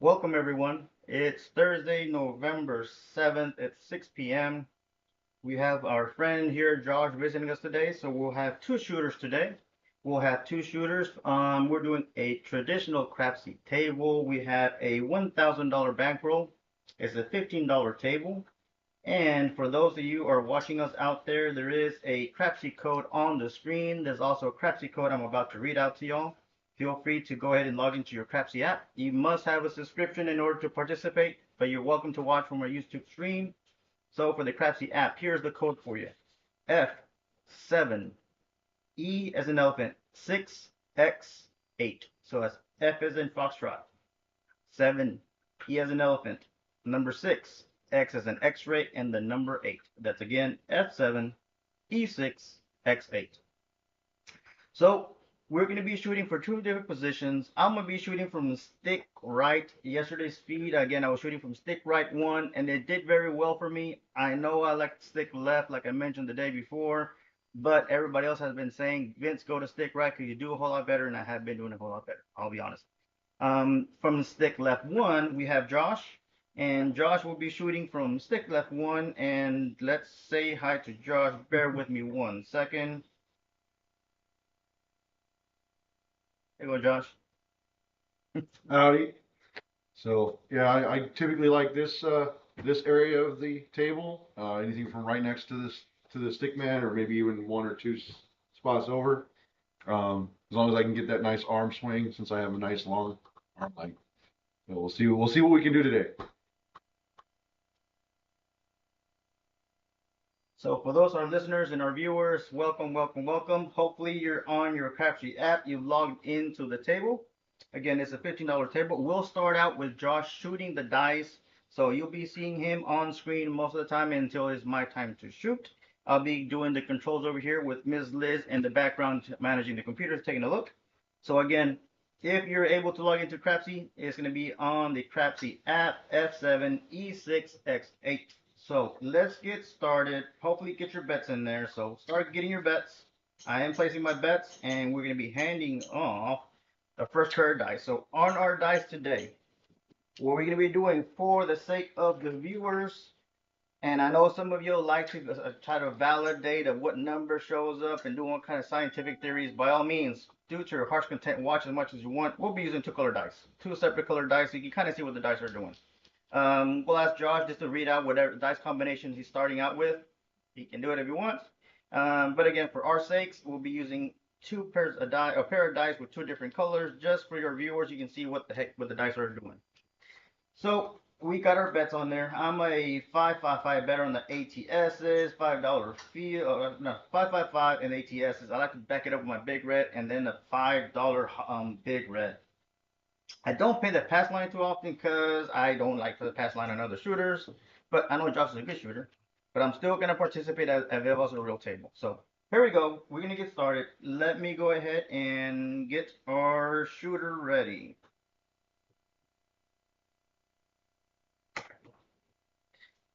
Welcome everyone. It's Thursday, November 7th at 6 p.m. We have our friend here, Josh, visiting us today. So we'll have two shooters today. We'll have two shooters. We're doing a traditional Crapsee table. We have a $1,000 bankroll. It's a $15 table. And for those of you who are watching us out there, there is a Crapsee code on the screen. There's also a Crapsee code I'm about to read out to y'all. Feel free to go ahead and log into your Crapsee app. You must have a subscription in order to participate, but you're welcome to watch from our YouTube stream. So for the Crapsee app, here's the code for you. F7E as in elephant, 6X8. So that's F as in foxtrot, 7, E as in elephant, number 6, X as in X-ray, and the number 8. That's again F7E6X8. So we're going to be shooting for two different positions. I'm going to be shooting from stick right. Yesterday's feed, again, I was shooting from stick right 1, and it did very well for me. I know I like stick left, like I mentioned the day before, but everybody else has been saying, Vince, go to stick right because you do a whole lot better, and I have been doing a whole lot better. I'll be honest. From stick left 1, we have Josh, and Josh will be shooting from stick left 1, and let's say hi to Josh. Bear with me 1 second. There you go, Josh. Howdy. So yeah, I typically like this area of the table. Anything from right next to the stick man, or maybe even one or two spots over. As long as I can get that nice arm swing, since I have a nice long arm length. So we'll see what we can do today. So for those our listeners and our viewers, welcome, welcome, welcome. Hopefully you're on your Crapsee app. You've logged into the table. Again, it's a $15 table. We'll start out with Josh shooting the dice. So you'll be seeing him on screen most of the time until it's my time to shoot. I'll be doing the controls over here with Ms. Liz in the background managing the computer, taking a look. So again, if you're able to log into Crapsee, it's going to be on the Crapsee app, F7E6X8. So let's get started. Hopefully get your bets in there. So start getting your bets. I am placing my bets, and we're going to be handing off the first pair of dice. So on our dice today, what we're going to be doing for the sake of the viewers, and I know some of you like to try to validate of what number shows up and do all kind of scientific theories. By all means, due to your heart's content, watch as much as you want. We'll be using two color dice, two separate color dice, so you can kind of see what the dice are doing. We'll ask Josh just to read out whatever dice combinations he's starting out with. He can do it if he wants. But again, for our sakes, we'll be using two pairs of die, a pair of dice with two different colors, just for your viewers. You can see what the dice are doing. So we got our bets on there. I'm a 555 better on the ATSs, $5 fee, no, 555 and ATSs. I like to back it up with my big red and then the $5 big red. I don't pay the pass line too often because I don't like the pass line on other shooters, but I know Josh is a good shooter. But I'm still gonna participate as if it was a real table. So here we go. We're gonna get started. Let me go ahead and get our shooter ready.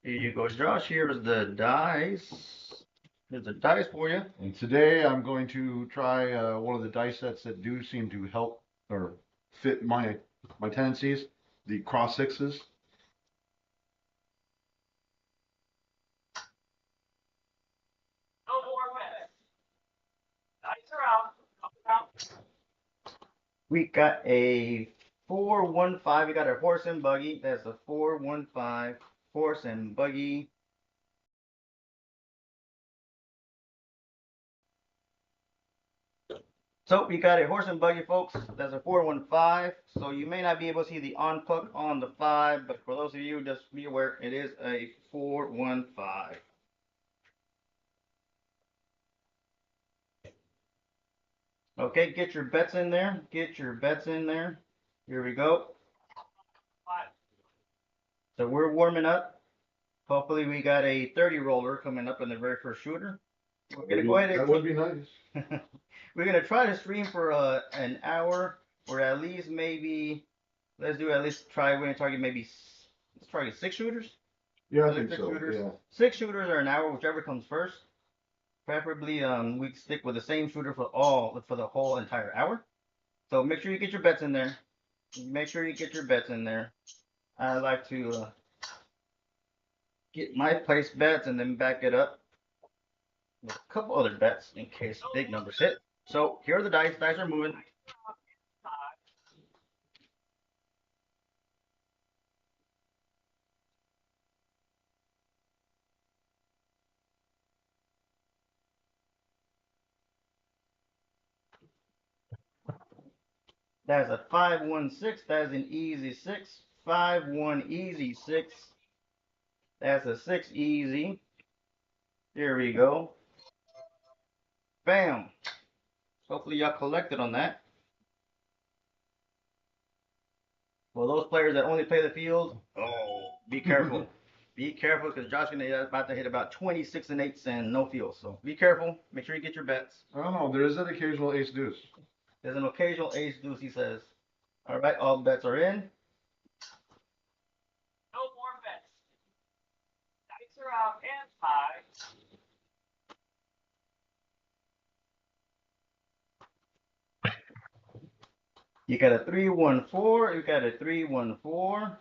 Here you go, Josh. Here's the dice. Here's the dice for you. And today I'm going to try one of the dice sets that do seem to help or fit my tendencies, the cross sixes. We got a 415. We got a horse and buggy. That's a 415 horse and buggy. So we got a horse and buggy, folks. That's a 415. So you may not be able to see the on puck on the 5, but for those of you, just be aware it is a 415. Okay, get your bets in there. Get your bets in there. Here we go. So we're warming up. Hopefully we got a 30 roller coming up in the very first shooter. We're gonna go ahead and That would be nice. we're gonna try to stream for an hour or at least maybe let's do at least try. We're gonna target maybe let's target 6 shooters. Yeah, I Is it think 6 so. shooters? Yeah. 6 shooters or an hour, whichever comes first. Preferably we stick with the same shooter for the whole entire hour. So make sure you get your bets in there. Make sure you get your bets in there. I like to get my place bets and then back it up with a couple other bets in case big numbers hit. So here are the dice. Dice are moving. That's a 5-1-6. That's an easy 6. 5-1 easy 6. That's a 6 easy. Here we go. Bam. Hopefully y'all collected on that. For those players that only play the field, oh, be careful. Be careful because Josh is about to hit about 26 and 8 and no field. So be careful. Make sure you get your bets. I don't know. There is that occasional ace deuce. There's an occasional ace deuce, he says. All right, all bets are in. No more bets. Dice are out and high. You got a 3-1-4. You got a 3-1-4.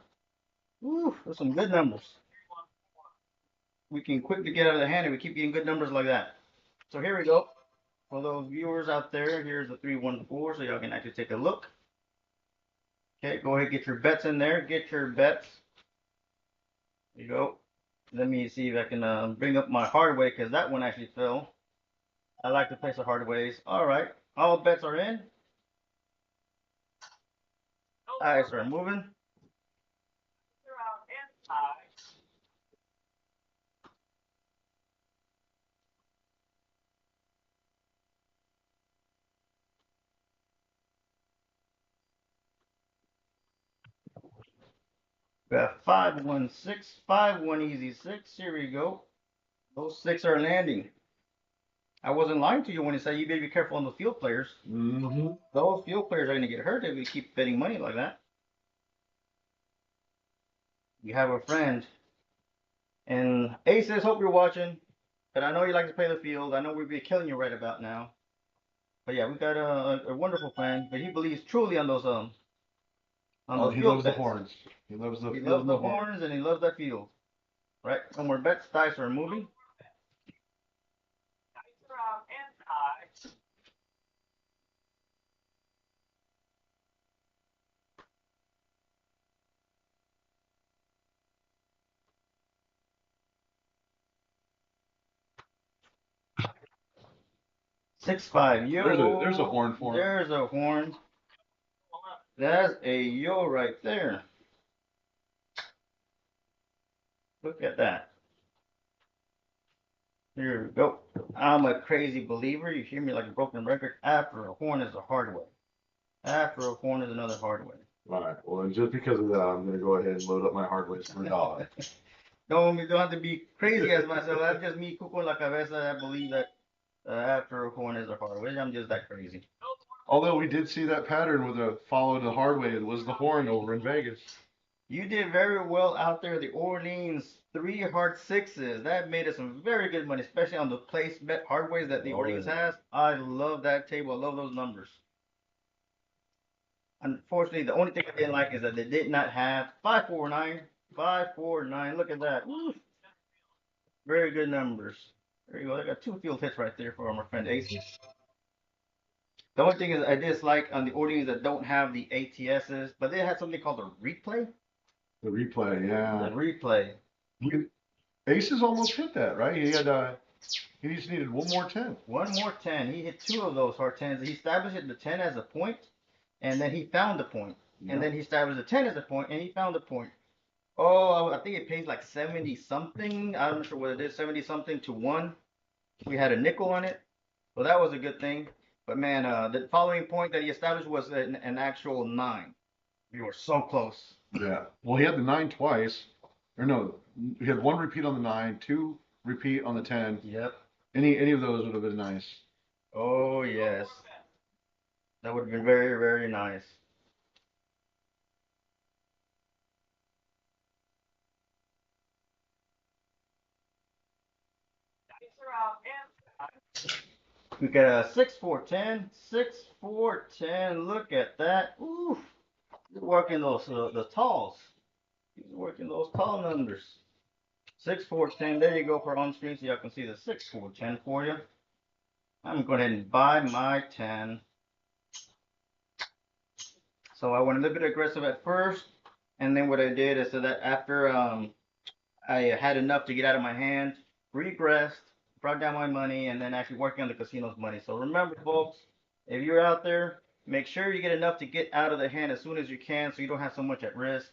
Ooh, those are some good numbers. We can quickly get out of the hand if we keep getting good numbers like that. So here we go. For those viewers out there, here's the 3-1-4, so y'all can actually take a look. Okay, go ahead, get your bets in there. Get your bets. There you go. Let me see if I can bring up my hard way because that one actually fell. I like to place the hard ways. All right, all bets are in. Dice are moving. They're out and high. We got 5-1-6, 5-1 easy 6. Here we go. Those 6 are landing. I wasn't lying to you when I said you better be careful on the field players. Mm-hmm. Those field players are going to get hurt if we keep betting money like that. We have a friend. And Aces, hope you're watching. But I know you like to play the field. I know we'd be killing you right about now. But yeah, we've got a wonderful friend. But he believes truly on those Oh, he field loves bets. the horns. He loves the He field loves and the the horns. horns and he loves that field. Right? No more bets. Dice are moving. Dice are out and high. Six five. Yo. There's a horn for him. There's a horn. That's a yo right there. Look at that. Here we go. I'm a crazy believer. You hear me like a broken record. After a horn is a hard way. After a horn is another hard way. All right. Well, and just because of that, I'm going to go ahead and load up my hard ways for $1. don't have to be crazy as myself. That's just me, cuco en la cabeza. I believe that after a horn is a hard way. I'm just that crazy. Although we did see that pattern with a follow the hard way. It was the horn over in Vegas. You did very well out there. The Orleans 3 hard 6s. That made us some very good money, especially on the place bet hard ways that the Orleans has. I love that table. I love those numbers. Unfortunately, the only thing I didn't like is that they did not have 549. 549. Look at that. Woo. Very good numbers. There you go. I got 2 field hits right there for my friend Ace. The only thing is I dislike on the Orleans that don't have the ATSs, but they had something called a replay. The replay, yeah. The replay. Aces almost hit that, right? He just needed one more 10. One more 10. He hit 2 of those hard 10s. He established the 10 as a point, and then he found the point. Yeah. And then he established the 10 as a point, and he found the point. Oh, I think it pays like 70 something. I'm not sure what it is, 70 something to 1. We had a nickel on it. So that was a good thing. But man, the following point that he established was an actual 9. We were so close. Yeah. Well, he had the 9 twice. Or no, he had 1 repeat on the 9, 2 repeat on the 10. Yep. Any of those would have been nice. Oh, yes. That would have been very, very nice. Dice are out and high. We got a 6-4-10. 6-4-10. Look at that. Oof. working those the talls. He's working those tall numbers. 6, 4, 10. There you go for on screen so y'all can see the 6, 4, 10 for you. I'm going to go ahead and buy my 10. So I went a little bit aggressive at first, and then what I did is so that after I had enough to get out of my hand, regressed, brought down my money, and then actually working on the casino's money. So remember, folks, if you're out there, make sure you get enough to get out of the hand as soon as you can so you don't have so much at risk.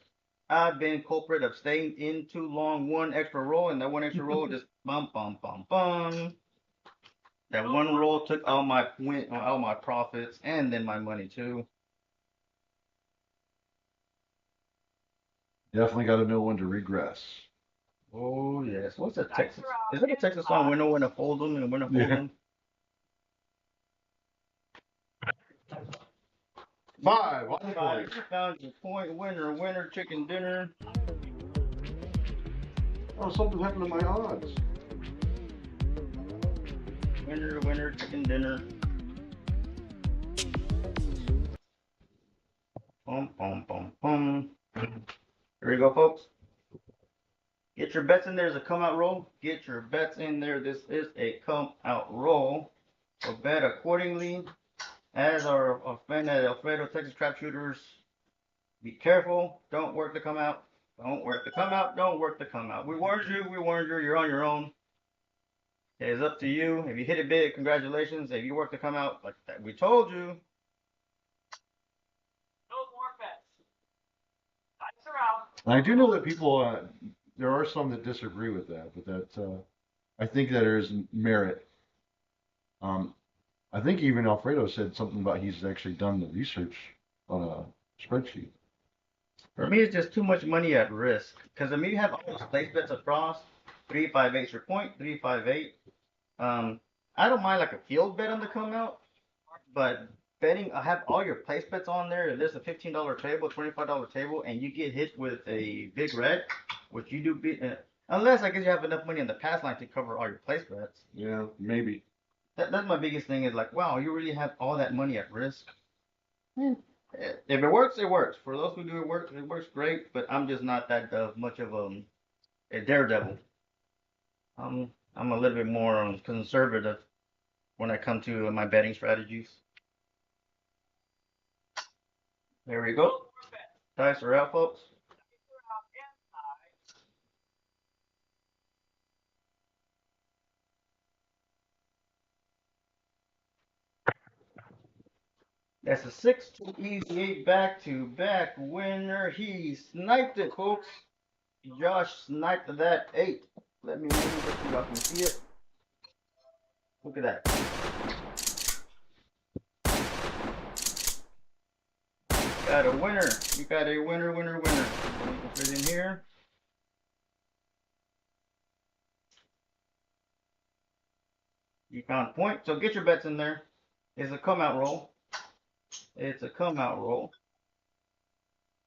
I've been culprit of staying in too long, one extra roll, and that one extra roll just bum bum bum bum. That one roll took all my profits and then my money too. Definitely got to know when to regress. Oh yes, what's a Texas? Is it a Texas song? We know when to fold them and when to fold them. 5 on the Five, board. you found your point. Winner, winner, chicken dinner. Oh, something happened to my odds. Winner, winner, chicken dinner. Boom, boom, boom, boom. Here we go, folks. Get your bets in there as a come out roll. Get your bets in there. This is a come out roll. So bet accordingly. As our friend at Alfredo Texas Trap Shooters, be careful. Don't work to come out. Don't work to come out. Don't work to come out. We warned you. We warned you. You're on your own. It's up to you. If you hit it big, congratulations. If you work to come out like that, we told you. No more bets. Dice are out. I do know that people, there are some that disagree with that, but that I think that there is merit. I think even Alfredo said something about he's actually done the research on a spreadsheet. For me, it's just too much money at risk. Because I mean, you have all those place bets across. 358 your point. 358. I don't mind like a field bet on the come out, but betting, I have all your place bets on there. If there's a $15 table, $25 table, and you get hit with a big red, which you do be, unless I guess you have enough money on the pass line to cover all your place bets. Yeah, maybe. That's my biggest thing is like, wow, you really have all that money at risk. If it works, it works. For those who do it works great. But I'm just not that much of a daredevil. I'm a little bit more conservative when I come to my betting strategies. There we No go. more bets. Dice are out, folks. Dice are out and tied. That's a 6-2 easy 8 back-to-back winner. He sniped it, folks. Josh sniped that 8. Let me move it so y'all can see it. Look at that. Got a winner. You got a winner, winner, winner. So we can put it in here. You found a point. So get your bets in there. It's a come out roll. It's a come out roll.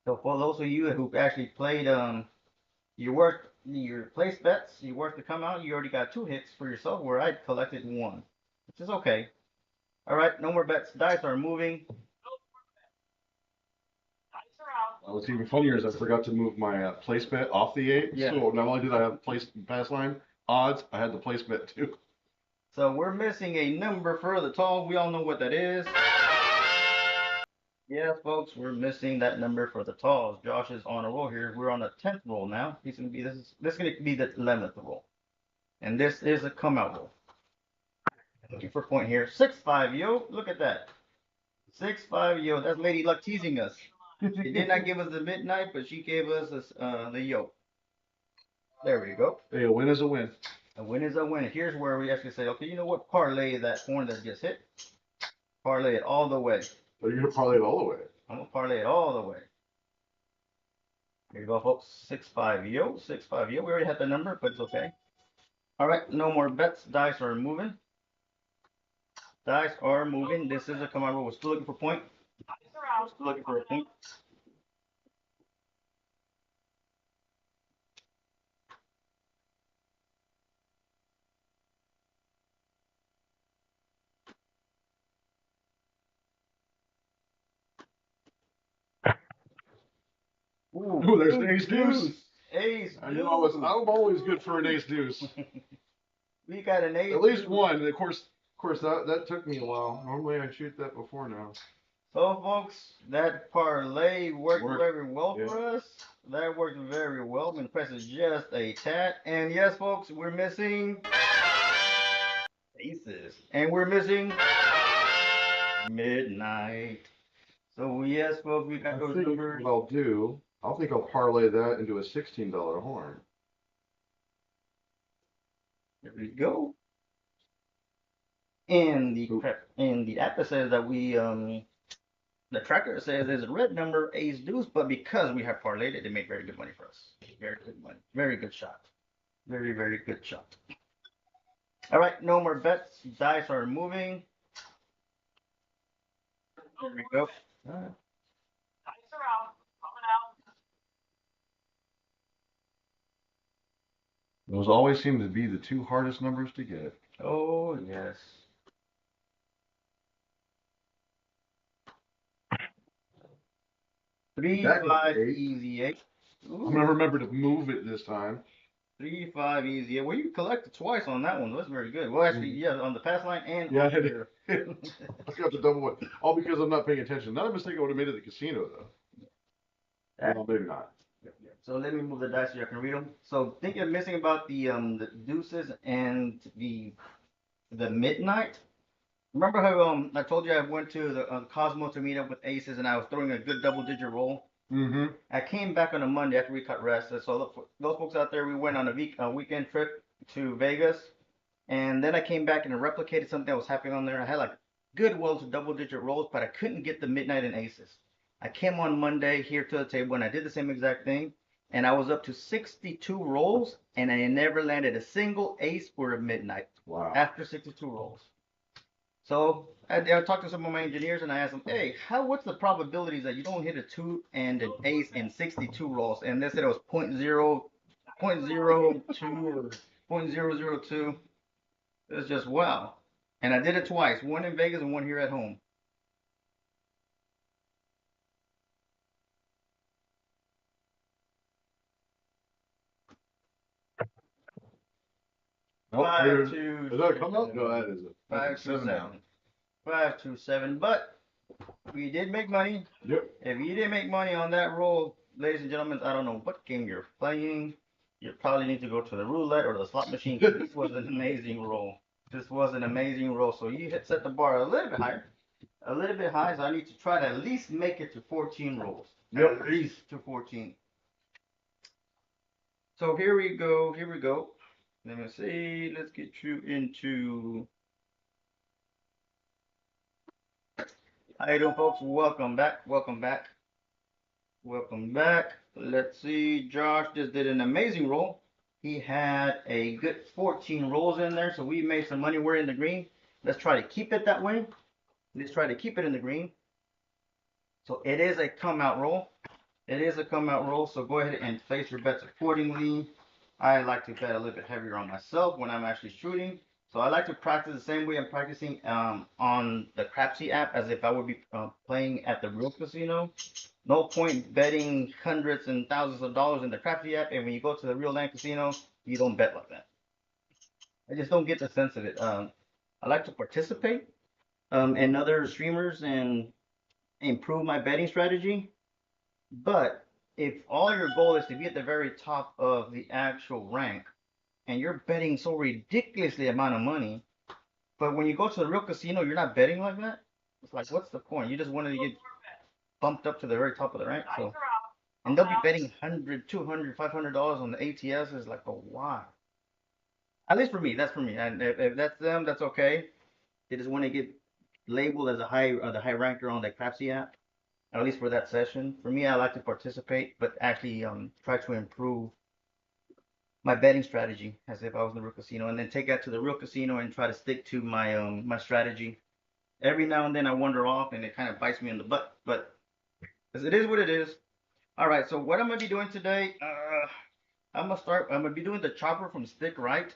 So for those of you who've actually played, you worked your place bets, you worked to come out, you already got 2 hits for yourself, where I collected 1, which is okay. All right, no more bets. Dice are moving. No more bets. Dice are out. What's even funnier is I forgot to move my place bet off the 8. Yeah. So not only did I have place pass line odds, I had the place bet too. So we're missing a number for the tall. We all know what that is. Yes, folks, we're missing that number for the talls. Josh is on a roll here. We're on the 10th roll now. He's gonna be this is gonna be the 11th roll, and this is a come out roll. Looking for a point here. 6-5 yo. Look at that. 6-5 yo. That's Lady Luck teasing us. She did not give us the midnight, but she gave us the yo. There we go. Hey, a win is a win. A win is a win. Here's where we actually say, okay, you know what? Parlay that horn that just hit. Parlay it all the way. But you're gonna parlay it all the way. I'm gonna parlay it all the way. Here you go, folks. 6-5 yo. 6-5 yo. We already had the number, but it's okay. All right, no more bets. Dice are moving. Dice are moving. This is a come on roll. We're still looking for point. Dice are out. Still looking for a point. Ooh, there's an ace deuce. Ace I knew I'm always good for an ace deuce. We got an ace. At least one. Of course, that took me a while. Normally I shoot that before now. So, folks, that parlay worked very well Yeah. for us. That worked very well. I'm going to press it just a tad. And yes, folks, we're missing aces. And we're missing midnight. So, yes, folks, we got those numbers. What I'll do, I'll parlay that into a $16 horn. There we go. And the app says that the tracker says there's a red number, ace deuce, but because we have parlayed it, they make very good money for us. Very good money. Very good shot. Very, very good shot. All right, no more bets. Dice are moving. There we go. All right. Dice are out. Coming out. Those always seem to be the two hardest numbers to get. Oh, yes. Three, five, easy eight. I'm gonna remember to move it this time. 3, 5, easy. Well, you collected twice on that one. That's very good. Well, actually, yeah, on the pass line and yeah, on here. I got the double one. All because I'm not paying attention. Not a mistake I would have made at the casino though. Well, maybe not. So let me move the dice so you can read them. So think you're missing about the deuces and the midnight. Remember how I told you I went to the Cosmo to meet up with aces and I was throwing a good double-digit roll. Mm-hmm. I came back on a Monday after we cut rest. So look, those folks out there, we went on a weekend trip to Vegas, and then I came back and replicated something that was happening on there. I had like good wells to double-digit rolls, but I couldn't get the midnight and aces. I came on Monday here to the table and I did the same exact thing, and I was up to 62 rolls, and I never landed a single ace or a midnight. Wow. After 62 rolls. So I talked to some of my engineers and I asked them, hey, what's the probabilities that you don't hit a 2 and an ace in 62 rolls? And they said it was 0.02 or 0.002. It was just wow. And I did it twice, one in Vegas and one here at home. Five, two, does that come up? No, that is a 527. 527. But we did make money. Yep. If you didn't make money on that roll, ladies and gentlemen, I don't know what game you're playing. You probably need to go to the roulette or the slot machine. This was an amazing roll. This was an amazing roll. So you set the bar a little bit higher. A little bit high, so I need to try to at least make it to 14 rolls. Yep. At least to 14. So here we go. Here we go. Let me see. Let's get you into. How you doing, folks? Welcome back. Welcome back. Welcome back. Let's see. Josh just did an amazing roll. He had a good 14 rolls in there, so we made some money. We're in the green. Let's try to keep it that way. Let's try to keep it in the green. So it is a come out roll. It is a come out roll, so go ahead and place your bets accordingly. I like to bet a little bit heavier on myself when I'm actually shooting. So I like to practice the same way I'm practicing on the Crapsee app as if I would be playing at the real casino. No point betting hundreds and thousands of dollars in the Crapsee app, and when you go to the real land casino, you don't bet like that. I just don't get the sense of it. I like to participate in other streamers and improve my betting strategy. But if all your goal is to be at the very top of the actual rank, and you're betting so ridiculously amount of money, but when you go to the real casino, you're not betting like that. It's like, what's the point? You just wanted to get bumped up to the very top of the rank. So, and they'll be betting $100, $200, $500 on the ATS. Is like, oh, why? At least for me, that's for me. And if that's them, that's okay. They just want to get labeled as the high ranker on the Crapsee app, at least for that session. For me, I like to participate, but actually try to improve my betting strategy as if I was in the real casino, and then take that to the real casino and try to stick to my my strategy. Every now and then I wander off and it kind of bites me in the butt, but it is what it is. All right, so what I'm gonna be doing today, I'm gonna be doing the chopper from stick right.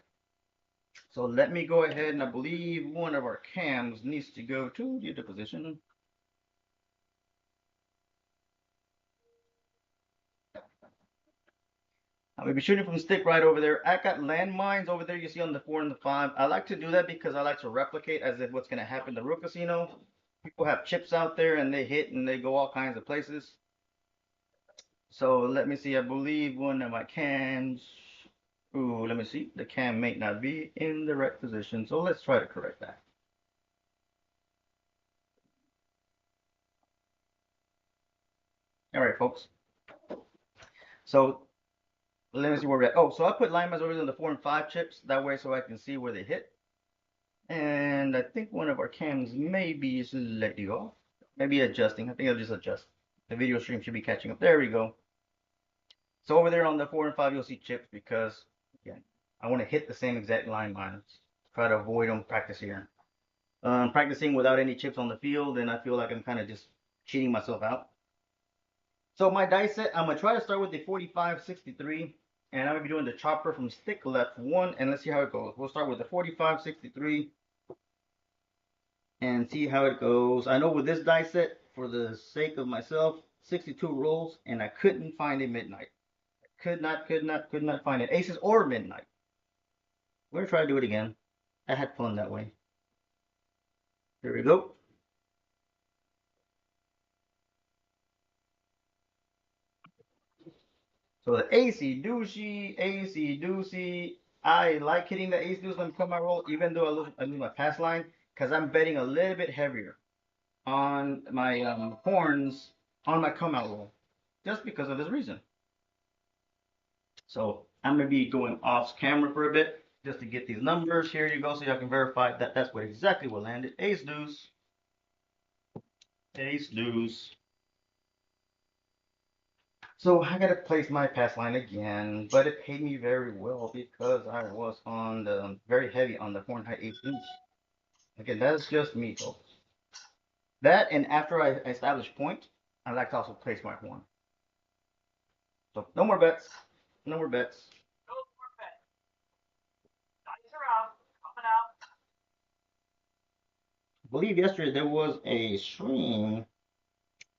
So let me go ahead, and I believe one of our cams needs to go to the other position. I'm gonna be shooting from the stick right over there. I got landmines over there you see on the 4 and the 5. I like to do that because I like to replicate as if what's gonna happen to Rook Casino. People have chips out there and they hit and they go all kinds of places. So let me see, I believe one of my cams, ooh, let me see, the cam may not be in the right position. So let's try to correct that. All right, folks. So let me see where we're at. Oh, so I put landmines over there on the 4 and 5 chips. That way so I can see where they hit. And I think one of our cams may be slightly off. Maybe adjusting. I think I'll just adjust. The video stream should be catching up. There we go. So over there on the 4 and 5, you'll see chips because, again, I want to hit the same exact line mines. Try to avoid them practice here. Practicing without any chips on the field, and I feel like I'm kind of just cheating myself out. So my dice set, I'm going to try to start with the 4563. And I'm going to be doing the chopper from stick left 1. And let's see how it goes. We'll start with the 4563. And see how it goes. I know with this dice set, for the sake of myself, 62 rolls, and I couldn't find a midnight. Could not find it. Aces or midnight. We're gonna try to do it again. I had fun that way. Here we go. So the AC deucey. I like hitting the ace deuce when I come my roll, even though I lose my pass line, because I'm betting a little bit heavier on my horns on my come out roll, just because of this reason. So I'm gonna be going off camera for a bit just to get these numbers. Here you go, so y'all can verify that that's what exactly what landed. Ace deuce, ace deuce. So I gotta place my pass line again, but it paid me very well because I was on the very heavy on the horn high ace deuce. Again, that's just me, folks. That and after I establish point, I like to also place my horn. So no more bets. No more bets. No more bet. Dice are out. Coming out. I believe yesterday there was a stream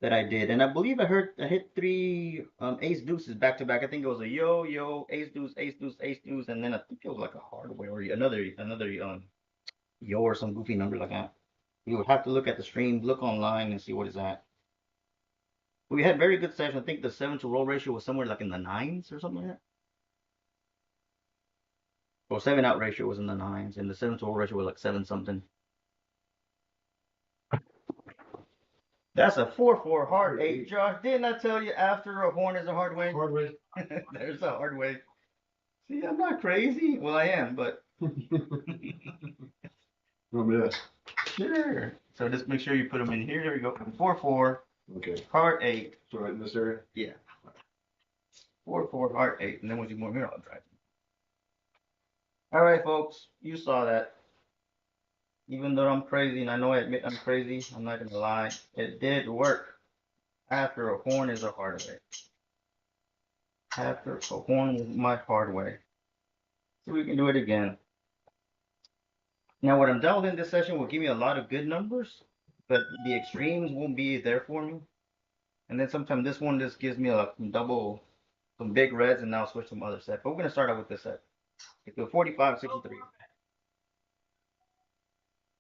that I did, and I believe I hit 3 ace deuces back to back. I think it was a yo ace deuce ace deuce ace deuce, and then I think it was like a hardware or another yo or some goofy number like that. You would have to look at the stream, look online, and see what is that. We had very good session. I think the 7 to roll ratio was somewhere like in the 9s or something like that. Or 7 out ratio was in the 9s, and the 7 to roll ratio was like 7 something. That's a 4-4 hard 8, Josh. Didn't I tell you after a horn is a hard way? Hard way. There's a hard way. See, I'm not crazy. Well, I am, but. Remember that? Sure. So just make sure you put them in here. There we go. 4-4. Okay. Hard 8. So right in this area? Yeah. 4-4 hard 8. And then once you move here, I'll try. All right, folks. You saw that. Even though I'm crazy, and I know I admit I'm crazy, I'm not gonna lie. It did work. After a horn is a hard way. After a horn is my hard way. So we can do it again. Now, what I'm dialed in this session will give me a lot of good numbers, but the extremes won't be there for me. And then sometimes this one just gives me some big reds, and now I'll switch to some other set. But we're gonna start out with this set. It's a 45-63.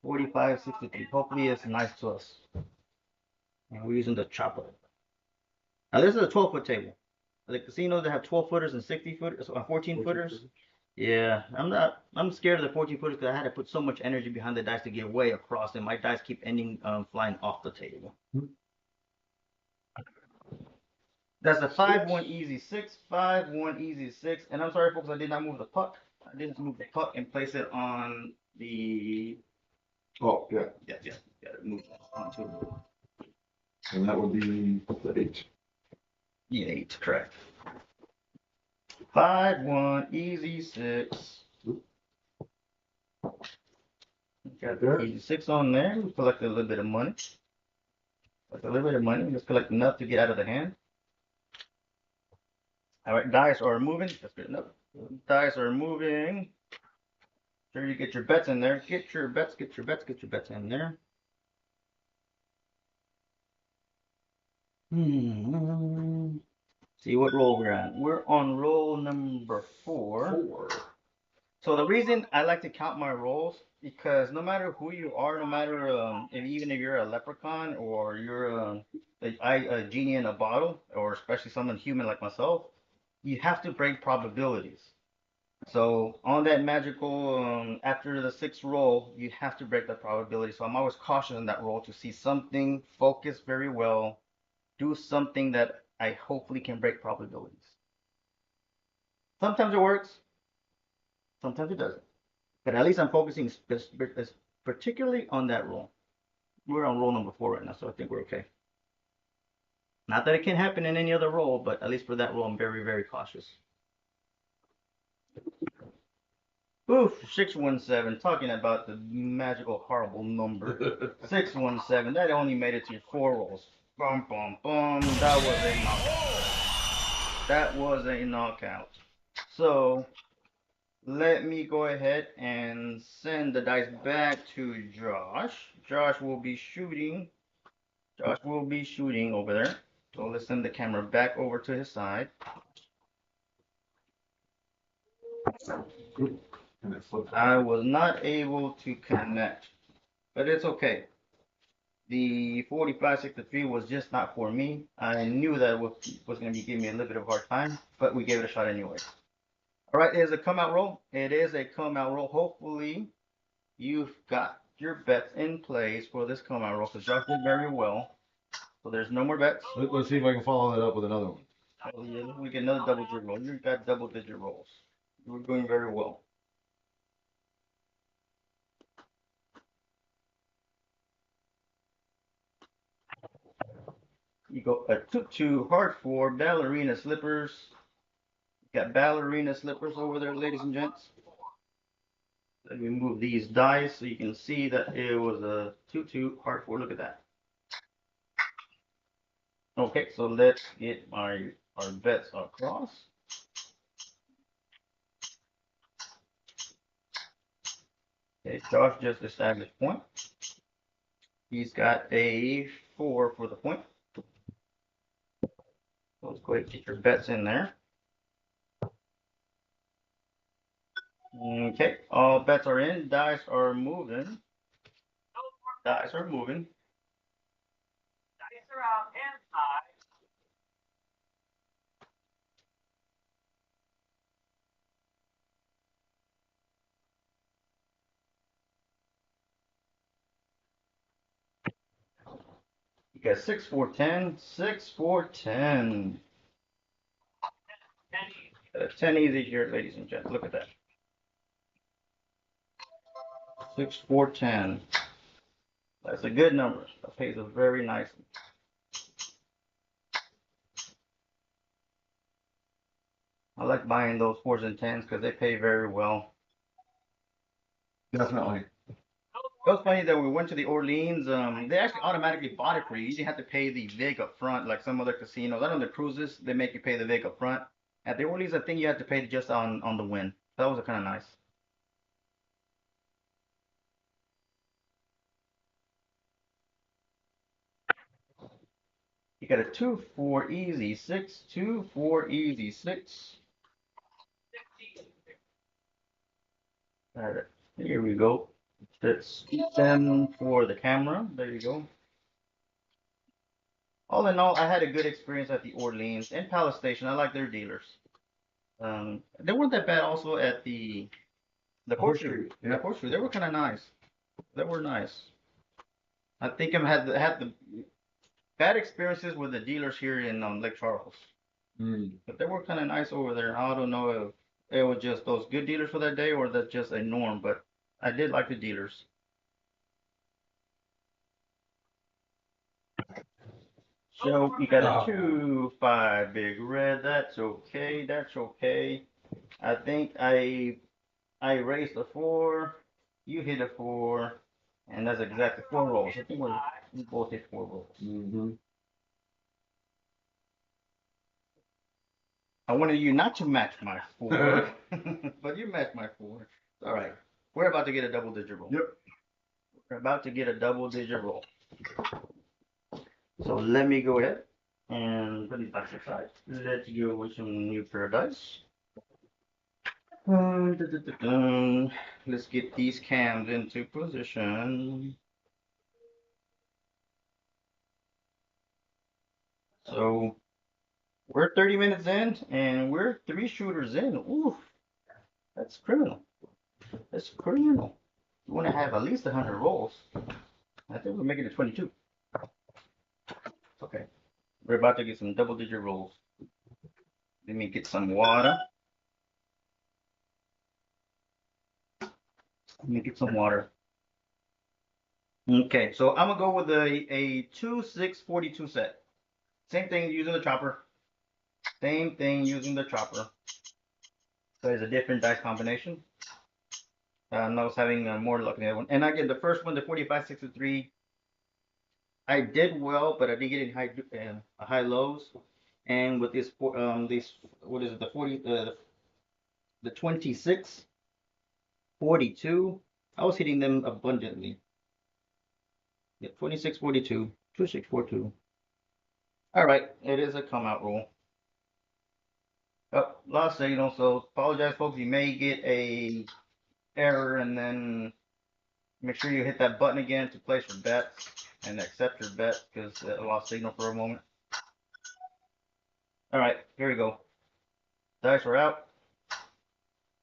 45-63. Hopefully it's nice to us. And we're using the chopper. Now this is a 12-foot table. The casinos that have 12-footers and 60-footers, 14-footers. Yeah, I'm scared of the 14-footers because I had to put so much energy behind the dice to get way across, and my dice keep ending flying off the table. That's a 5-1 easy 6, 5-1 easy 6. And I'm sorry, folks, I did not move the puck. I didn't move the puck and place it on the. Oh, yeah. Yeah. Move that onto. And that would be the 8. Yeah, 8, correct. 5-1 easy 6. Got the easy 6 on there. We collected a little bit of money. Just collect enough to get out of the hand. All right, dice are moving. That's good enough. Dice are moving. Sure, you get your bets in there. Get your bets in there. See what roll we're on. We're on roll number 4. 4. So the reason I like to count my rolls because no matter who you are, no matter even if you're a leprechaun or you're a genie in a bottle, or especially someone human like myself, you have to break probabilities. So on that magical, after the 6th roll, you have to break that probability. So I'm always cautious in that roll to see something, focus very well, do something that I hopefully can break probabilities. Sometimes it works, sometimes it doesn't. But at least I'm focusing particularly on that roll. We're on roll number 4 right now, so I think we're okay. Not that it can happen in any other roll, but at least for that roll, I'm very, very cautious. Oof, 617, talking about the magical horrible number. 617, that only made it to 4 rolls. Bum, bum, bum, that was a knockout. That was a knockout. So, let me go ahead and send the dice back to Josh. Josh will be shooting. Josh will be shooting over there. So let's send the camera back over to his side. I was not able to connect, but it's okay. The 4563 was just not for me. I knew that was going to be giving me a little bit of a hard time, but we gave it a shot anyway. All right, it is a come out roll. It is a come out roll. Hopefully, you've got your bets in place for this come out roll because Josh did very well. So there's no more bets. Let's see if I can follow that up with another one. Oh, yeah, we get another double digit roll. You got double digit rolls. You were doing very well. You go a 2-2 hard 4 ballerina slippers. Got ballerina slippers over there, ladies and gents. Let me move these dice so you can see that it was a 2-2 hard 4. Look at that. Okay, so let's get our bets across. Okay, Josh just established point. He's got a 4 for the point. So let's go ahead and get your bets in there. Okay, all bets are in. Dice are moving. Dice are moving. Dice are out and high. You got 6, 4, 10. 6, 4, 10. 10 easy here, ladies and gents. Look at that. 6, 4, 10. That's a good number. That pays us very nicely. I like buying those 4s and 10s because they pay very well. Definitely. It was funny that we went to the Orleans. They actually automatically bought it for you. You didn't have to pay the vig up front like some other casinos. I know the cruises they make you pay the vig up front. At the Orleans, I think you have to pay just on the win. That was kind of nice. You got a 2, 4 easy 6. 2, 4 easy 6. All right, here we go. Let's keep them for the camera. There you go. All in all, I had a good experience at the Orleans and Palace Station. I like their dealers. They weren't that bad also at the horseshoe. Yeah. The horseshoe. They were kind of nice. They were nice. I think I had the bad experiences with the dealers here in Lake Charles. But they were kind of nice over there. I don't know if it was just those good dealers for that day or that's just a norm, but I did like the dealers. So you got a 2, 5 big red. That's okay. That's okay. I think I raised a 4. You hit a 4, and that's exactly 4 rolls. I think we both hit 4 rolls. I wanted you not to match my 4, but you matched my 4. All right. We're about to get a double digit roll. Yep. We're about to get a double digit roll. So let me go ahead And put these back aside. Let's go with some new pair of dice. Let's get these cams into position. So we're 30 minutes in and we're 3 shooters in. Oof, that's criminal. That's criminal. You want to have at least 100 rolls. I think we're making it 22. Okay. We're about to get some double-digit rolls. Let me get some water. Let me get some water. Okay, so I'm gonna go with a 2-6-42 set. Same thing using the chopper. Same thing using the chopper. So it's a different dice combination. I was having more luck in the other one. And again, the first one, the 45-63, I did well, but I did get in high lows. And with this, what is it, the 40, the 26-42, I was hitting them abundantly. Yeah, 26-42, 26-42. All right, it is a come out roll. Oh, lost signal, so apologize, folks. You may get a error, and then make sure you hit that button again to place your bets and accept your bet because it lost signal for a moment. All right, here we go. Dice are out.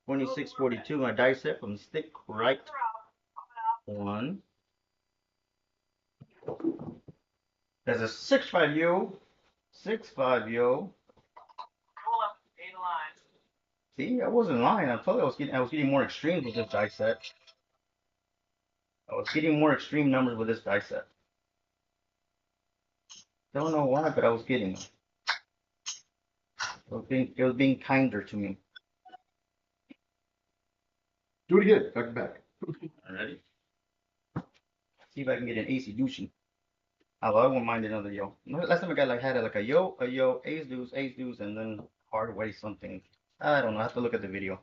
26-42. My dice set from stick right. 1. There's a 6-5 yo. 6-5 yo. Roll up, 8 lines. See, I wasn't lying. I told you I was getting more extremes with this dice set. I was getting more extreme numbers with this dice set. Don't know why, but I was getting them. It was being kinder to me. Do it again. Back to back. Alrighty. See if I can get an AC douchey. Although I won't mind another yo. Last time I got had like a yo, ace deuce, and then hard way something. I don't know. I have to look at the video.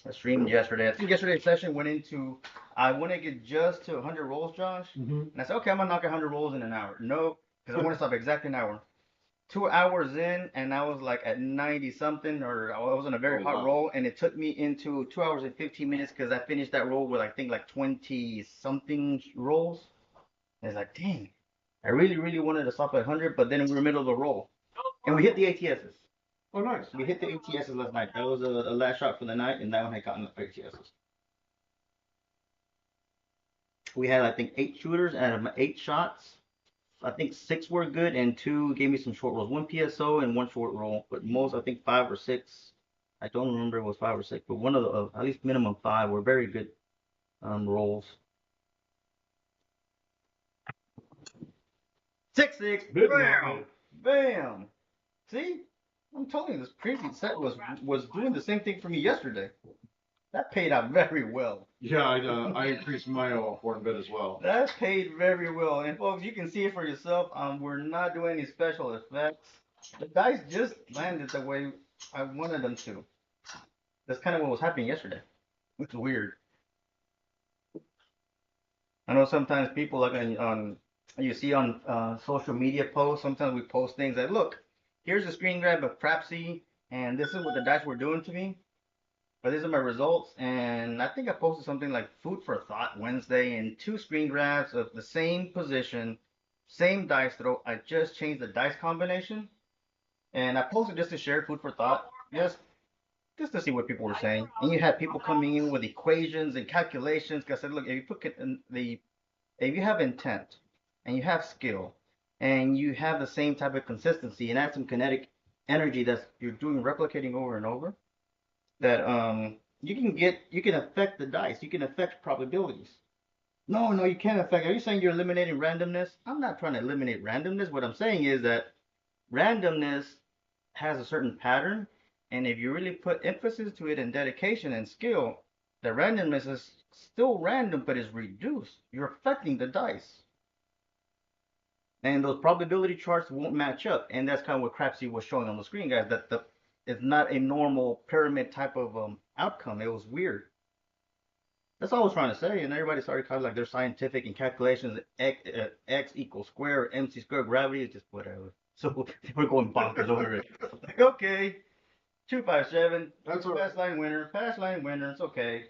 I streamed yesterday. I think yesterday's session went into. I want to get just to 100 rolls, Josh. And I said, okay, I'm gonna knock 100 rolls in an hour. No, because I want to stop exactly an hour. 2 hours in, and I was like at 90 something, or I was on a very hot roll, and it took me into 2 hours and 15 minutes because I finished that roll with I think like 20 something rolls. And it's like, dang, I really wanted to stop at 100, but then we were in the middle of the roll, and we hit the ATSs. Oh, nice. We hit the ATSs last night. That was a last shot for the night, and that one had gotten the ATSs. We had, I think, 8 shooters out of 8 shots. I think 6 were good, and 2 gave me some short rolls. 1 PSO and 1 short roll, but most, I think, 5 or 6. I don't remember if it was 5 or 6, but one of the, at least minimum 5 were very good rolls. 6-6, bam, bam. See, I'm telling you, this crazy set was doing the same thing for me yesterday. That paid out very well. Yeah, I increased my foreign bet as well. That paid very well. And folks, you can see it for yourself. We're not doing any special effects. The dice just landed the way I wanted them to. That's kind of what was happening yesterday. It's weird. I know sometimes people like on you see on social media posts, sometimes we post things like, look, here's a screen grab of Crapsee, and this is what the dice were doing to me. But these are my results, and I think I posted something like food for thought Wednesday, and 2 screen grabs of the same position, same dice throw. I just changed the dice combination, and I posted just to share food for thought, just to see what people were saying. And you had people coming in with equations and calculations. Cause I said, look, if you have intent, and you have skill, and you have the same type of consistency, and add some kinetic energy that you're doing replicating over and over, that you can affect the dice. You can affect probabilities. No, you can't affect. Are you saying you're eliminating randomness? I'm not trying to eliminate randomness. What I'm saying is that randomness has a certain pattern, and if you really put emphasis to it and dedication and skill, the randomness is still random, but is reduced. You're affecting the dice. And those probability charts won't match up. And that's kind of what Crapsee was showing on the screen, guys, that it's not a normal pyramid type of outcome. It was weird. That's all I was trying to say, and everybody started kind of like their scientific and calculations. X equals square, MC square, gravity is just whatever. So we're going bonkers over it. Like, okay, 257. That's all right. Pass line winner. Pass line winner. It's okay.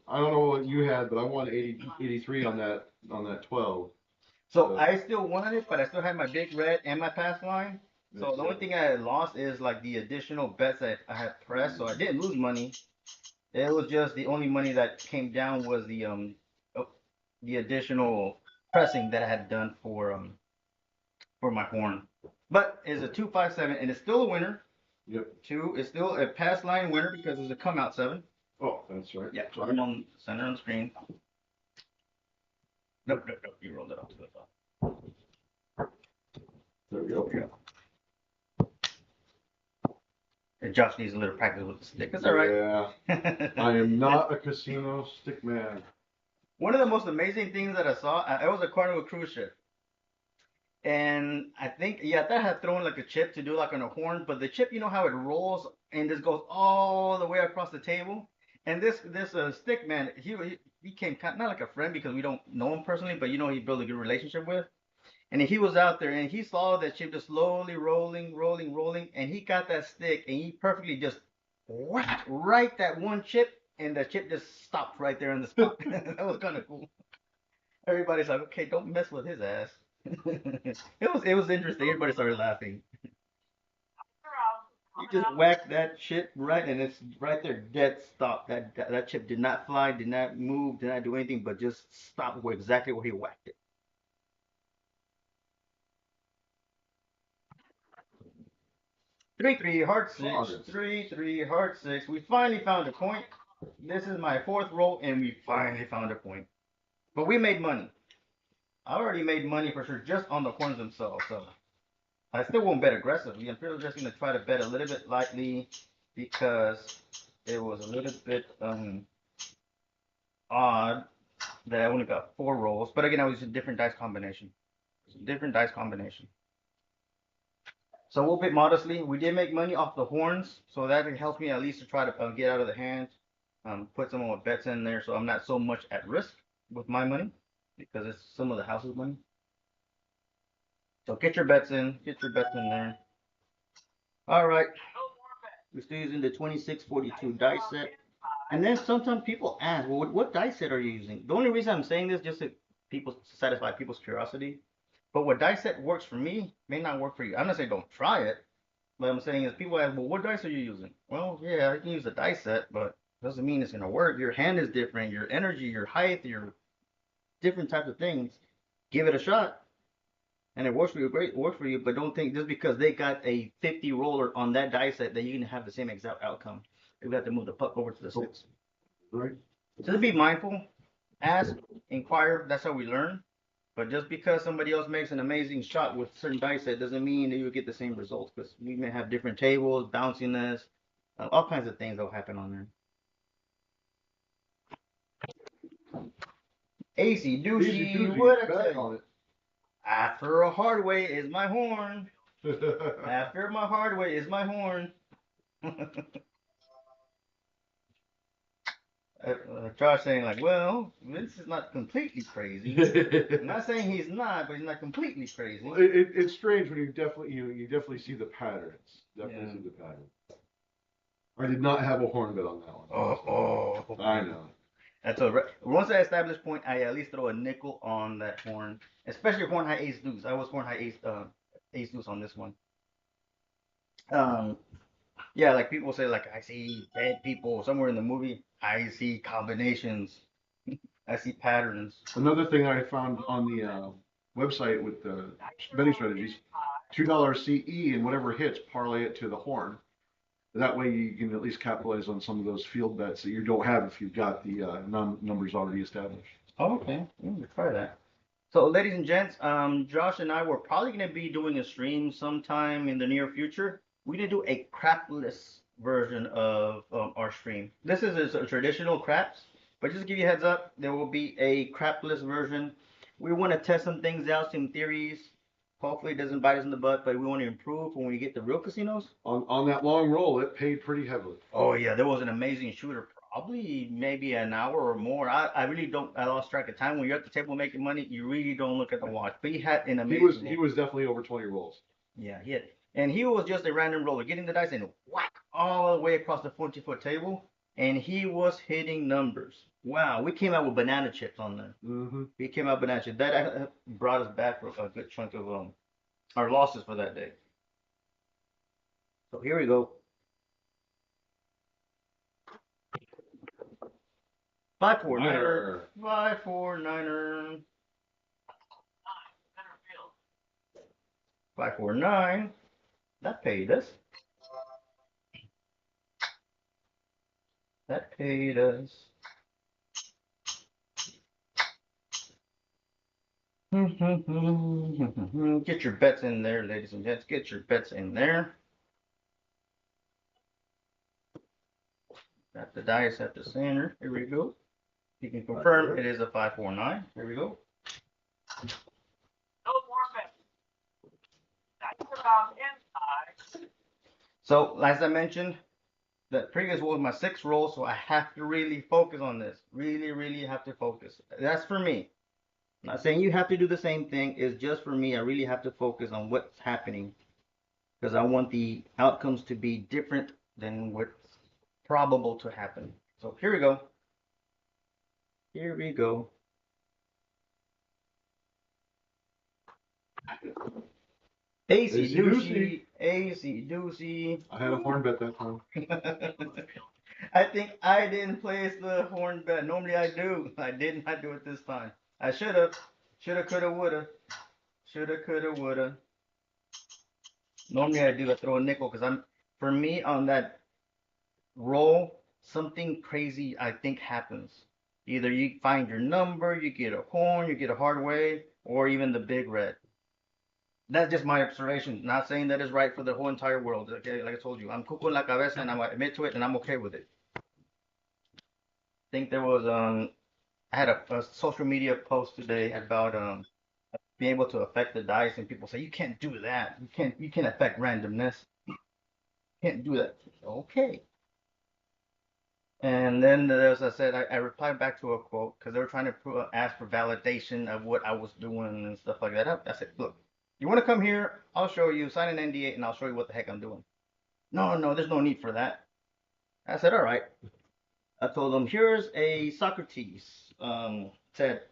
I don't know what you had, but I won 83 on that 12. So I still won it, but I still had my big red and my pass line. So the only thing I had lost is like the additional bets that I had pressed. So I didn't lose money. It was just the only money that came down was the additional pressing that I had done for my horn. But it's a 257 and it's still a winner. Yep. It's still a pass line winner because it's a come out 7. Oh, that's right. Yeah, so I'm on center on the screen. Nope. You rolled it off to the top. There we go. Yeah. And Josh needs a little practice with the stick. It's all right. Yeah. I am not a casino stick man. One of the most amazing things that I saw, it was a Carnival cruise ship. And I think, I thought I had thrown like a chip to do like on a horn, but the chip, you know how it rolls and this goes all the way across the table. And this stick man, he became kind of, not like a friend because we don't know him personally, but he built a good relationship with. And he was out there and he saw that chip just slowly rolling, and he got that stick and he perfectly just whacked right that one chip, and the chip just stopped right there in the spot. That was kind of cool. Everybody's like, okay, don't mess with his ass. It was interesting. Everybody started laughing. You just whacked that chip right, and it's right there, dead stop. That chip did not fly, did not move, did not do anything, but just stopped exactly where he whacked it. Three, heart 6. 3, heart 6. We finally found a point. This is my 4th roll, and we finally found a point. But we made money. I already made money for sure just on the horns themselves. So I still won't bet aggressively. I'm still just gonna try to bet a little bit lightly because it was a little bit odd that I only got 4 rolls. But again, I was using a different dice combination. So we'll bet modestly. We did make money off the horns, so that helps me at least to try to get out of the hand. Put some of my bets in there, so I'm not so much at risk with my money because it's some of the house's money. So get your bets in. Get your bets in there. All right. We're still using the 2642 dice set. And then sometimes people ask, well, what dice set are you using? The only reason I'm saying this just to satisfy people's curiosity. But what dice set works for me may not work for you. I'm not saying don't try it. What I'm saying is people ask, well, what dice are you using? Well, yeah, I can use a dice set, but doesn't mean it's gonna work. Your hand is different, your energy, your height, your different types of things. Give it a shot. And it works for you, great, it works for you, but don't think just because they got a 50 roller on that dice set that you're gonna have the same exact outcome. You have to move the puck over to the 6. Right. Just be mindful, ask, inquire. That's how we learn. But just because somebody else makes an amazing shot with certain dice set doesn't mean that you get the same results, because we may have different tables, bounciness, all kinds of things that will happen on there. AC douchey, what I tell you? After a hard way is my horn. After my hard way is my horn. Josh saying like, well, Vince is not completely crazy. I'm not saying he's not, but he's not completely crazy. Well, it's strange when you definitely see the patterns. Definitely see the pattern. I did not have a horn bet on that one. Oh. I know. That's once I establish point, I at least throw a nickel on that horn, especially horn high ace deuce. I was horn high ace deuce on this one. Yeah, like people say, like I see dead people somewhere in the movie. I see combinations. I see patterns. Another thing I found on the website with the betting strategies, $2 CE and whatever hits, parlay it to the horn. That way you can at least capitalize on some of those field bets that you don't have if you've got the numbers already established. Oh, okay. We'll try that. So, ladies and gents, Josh and I were probably going to be doing a stream sometime in the near future. We're going to do a crapless version of our stream. This is a traditional craps, but just to give you a heads up, there will be a crapless version. We want to test some things out, some theories. Hopefully it doesn't bite us in the butt, but we want to improve when we get to real casinos. On that long roll, it paid pretty heavily. Oh yeah, there was an amazing shooter Probably maybe an hour or more. I really don't. I lost track of time. When you're at the table making money, you really don't look at the watch. But he had an amazing. He was definitely over 20 rolls. Yeah, he had, and he was just a random roller, getting the dice and whack all the way across the 40-foot table, and he was hitting numbers. Wow, we came out with banana chips on there. Mm-hmm. We came out banana chips. That brought us back for a good chunk of our losses for that day. So here we go. 5-4-9er. 5-4-9er. 5-4-9. That paid us. That paid us. Get your bets in there, ladies and gents. Get your bets in there. Got the dice at the center. Here we go. You can confirm it is a 5-4-9. Here we go. No more bets. Dice are out and high. So, as I mentioned, the previous one was my 6th roll, so I have to really focus on this. Really, really have to focus. That's for me. I'm not saying you have to do the same thing. It's just for me. I really have to focus on what's happening because I want the outcomes to be different than what's probable to happen. So here we go. Here we go. AC-doocy. I had a horn bet that time. I think I didn't place the horn bet. Normally I do. I did not do it this time. I should have. Shoulda, coulda, woulda. Shoulda, coulda, woulda. Normally I do. I throw a nickel because for me on that roll, something crazy I think happens. Either you find your number, you get a horn, you get a hard way, or even the big red. That's just my observation. Not saying that is right for the whole entire world. Okay, like I told you, I'm cuckoo en la cabeza, and I admit to it, and I'm okay with it. I think there was I had a social media post today about being able to affect the dice, and people say you can't do that. You can't affect randomness. You can't do that. Okay. And then as I said, I replied back to a quote because they were trying to ask for validation of what I was doing and stuff like that. I said, look, you want to come here? I'll show you. Sign an NDA, and I'll show you what the heck I'm doing. No, there's no need for that. I said, all right. I told them, here's a Socrates. Said,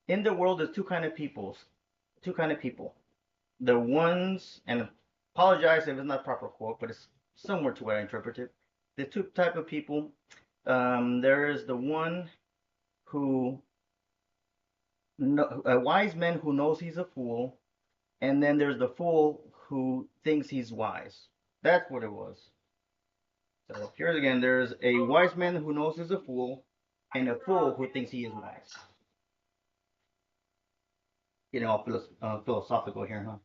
in the world, there's two kind of people. The ones, and apologize if it's not a proper quote, but it's similar to what I interpreted. The two type of people. There is the one who, a wise man who knows he's a fool, and then there's the fool who thinks he's wise. That's what it was. So here's again, there's a wise man who knows he's a fool, and a fool who thinks he is wise. Getting all philosophical here, huh?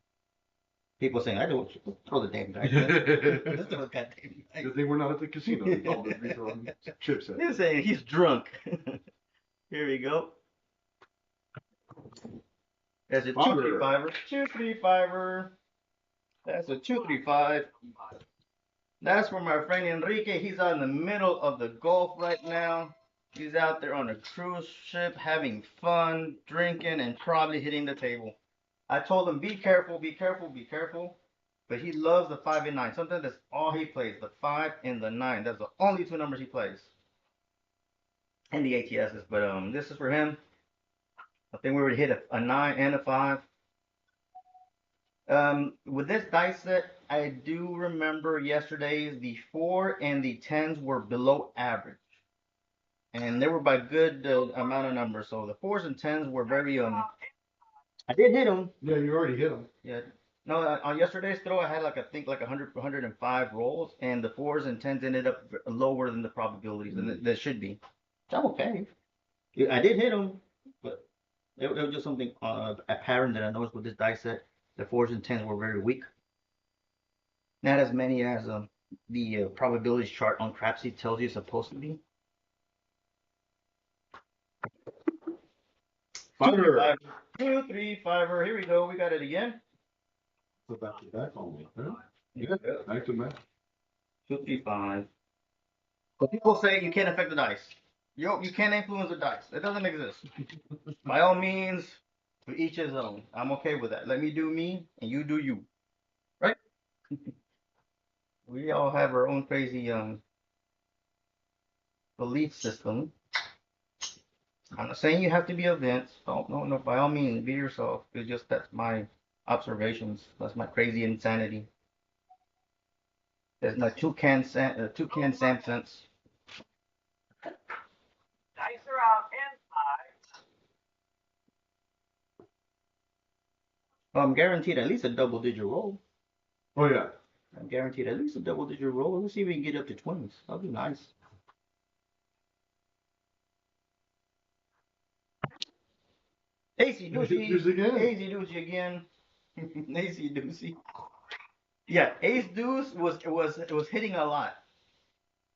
People saying, I don't throw the damn dice. Let's throw the goddamn dice. Good thing we're not at the casino. Chips He's saying he's drunk. Here we go. That's a 2-3-5er. 2-3-5er. That's a 2-3-5. That's for my friend Enrique. He's out in the middle of the Gulf right now. He's out there on a cruise ship having fun, drinking, and probably hitting the table. I told him, be careful, be careful, be careful. But he loves the 5 and 9. Sometimes that's all he plays, the 5 and the 9. That's the only two numbers he plays. And the ATSs. But this is for him. I think we would hit a 9 and a 5. With this dice set, I do remember yesterday the 4 and the 10s were below average. And they were by good amount of numbers. So the 4s and 10s were very I did hit them. Yeah, you already hit them. Yeah. No, on yesterday's throw, I had I think 105 rolls, and the 4s and 10s ended up lower than the probabilities, and they should be. I'm okay. I did hit them, but it was just something, a pattern that I noticed with this dice set. The 4s and 10s were very weak. Not as many as the probabilities chart on Crapsee tells you it's supposed to be. 2-3-5er. Here we go. We got it again. So back to back only. Huh? Yeah, back to back. 2-3-5. But people say you can't affect the dice. You can't influence the dice. It doesn't exist. By all means, to each his own. I'm okay with that. Let me do me, and you do you. Right? We all have our own crazy belief system. I'm not saying you have to be a Vince. Don't no. By all means, be yourself. It's just that's my observations. That's my crazy insanity. There's no toucan Sam sense. Dice are out and high. I'm guaranteed at least a double-digit roll. Oh yeah. I'm guaranteed at least a double-digit roll. Let's see if we can get up to 20s. That'll be nice. AC Deucey. again. AC Deucey again. AC Deucey. Yeah, Ace Deuce was hitting a lot.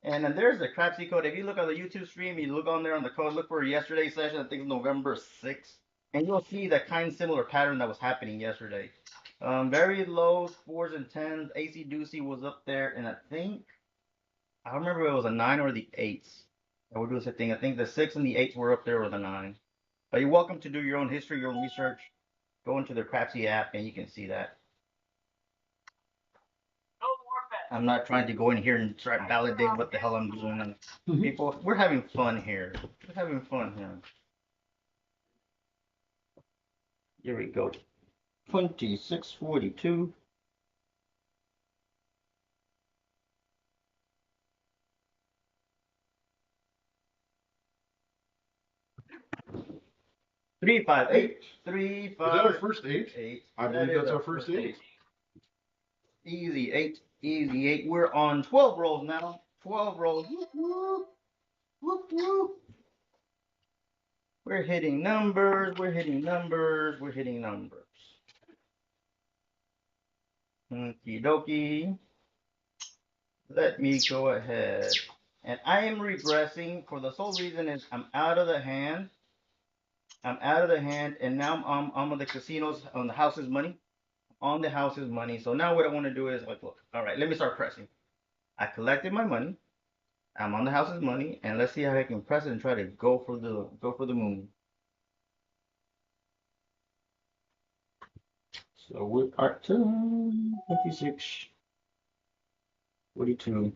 And then there's the Crapsee code. If you look on the YouTube stream, you look on there on the code, look for yesterday's session, I think it's November 6th. And you'll see that kind of similar pattern that was happening yesterday. Very low 4s and 10s. AC Deucey was up there, and I don't remember if it was a 9 or the 8s. I would do the thing. I think the 6 and the 8s were up there or the 9. But you're welcome to do your own history, your own research. Go into the Crapsee app, and you can see that. No more bets. I'm not trying to go in here and try to validate what the hell I'm doing. People, we're having fun here. We're having fun here. Here we go. 2642. Three, 5, 8. 3, 5. Is that our first 8? 8. I believe that's our first 8. Easy 8. Easy 8. We're on 12 rolls now. 12 rolls. Whoop, whoop, whoop. We're hitting numbers. We're hitting numbers. We're hitting numbers. Okie dokie. Let me go ahead. And I am regressing for the sole reason is I'm out of the hand. I'm out of the hand, and now I'm on the casinos on the house's money. On the house's money. So now what I want to do is like, look, all right, let me start pressing. I collected my money. I'm on the house's money, and let's see how I can press it and try to go for the moon. So we are 26, 42.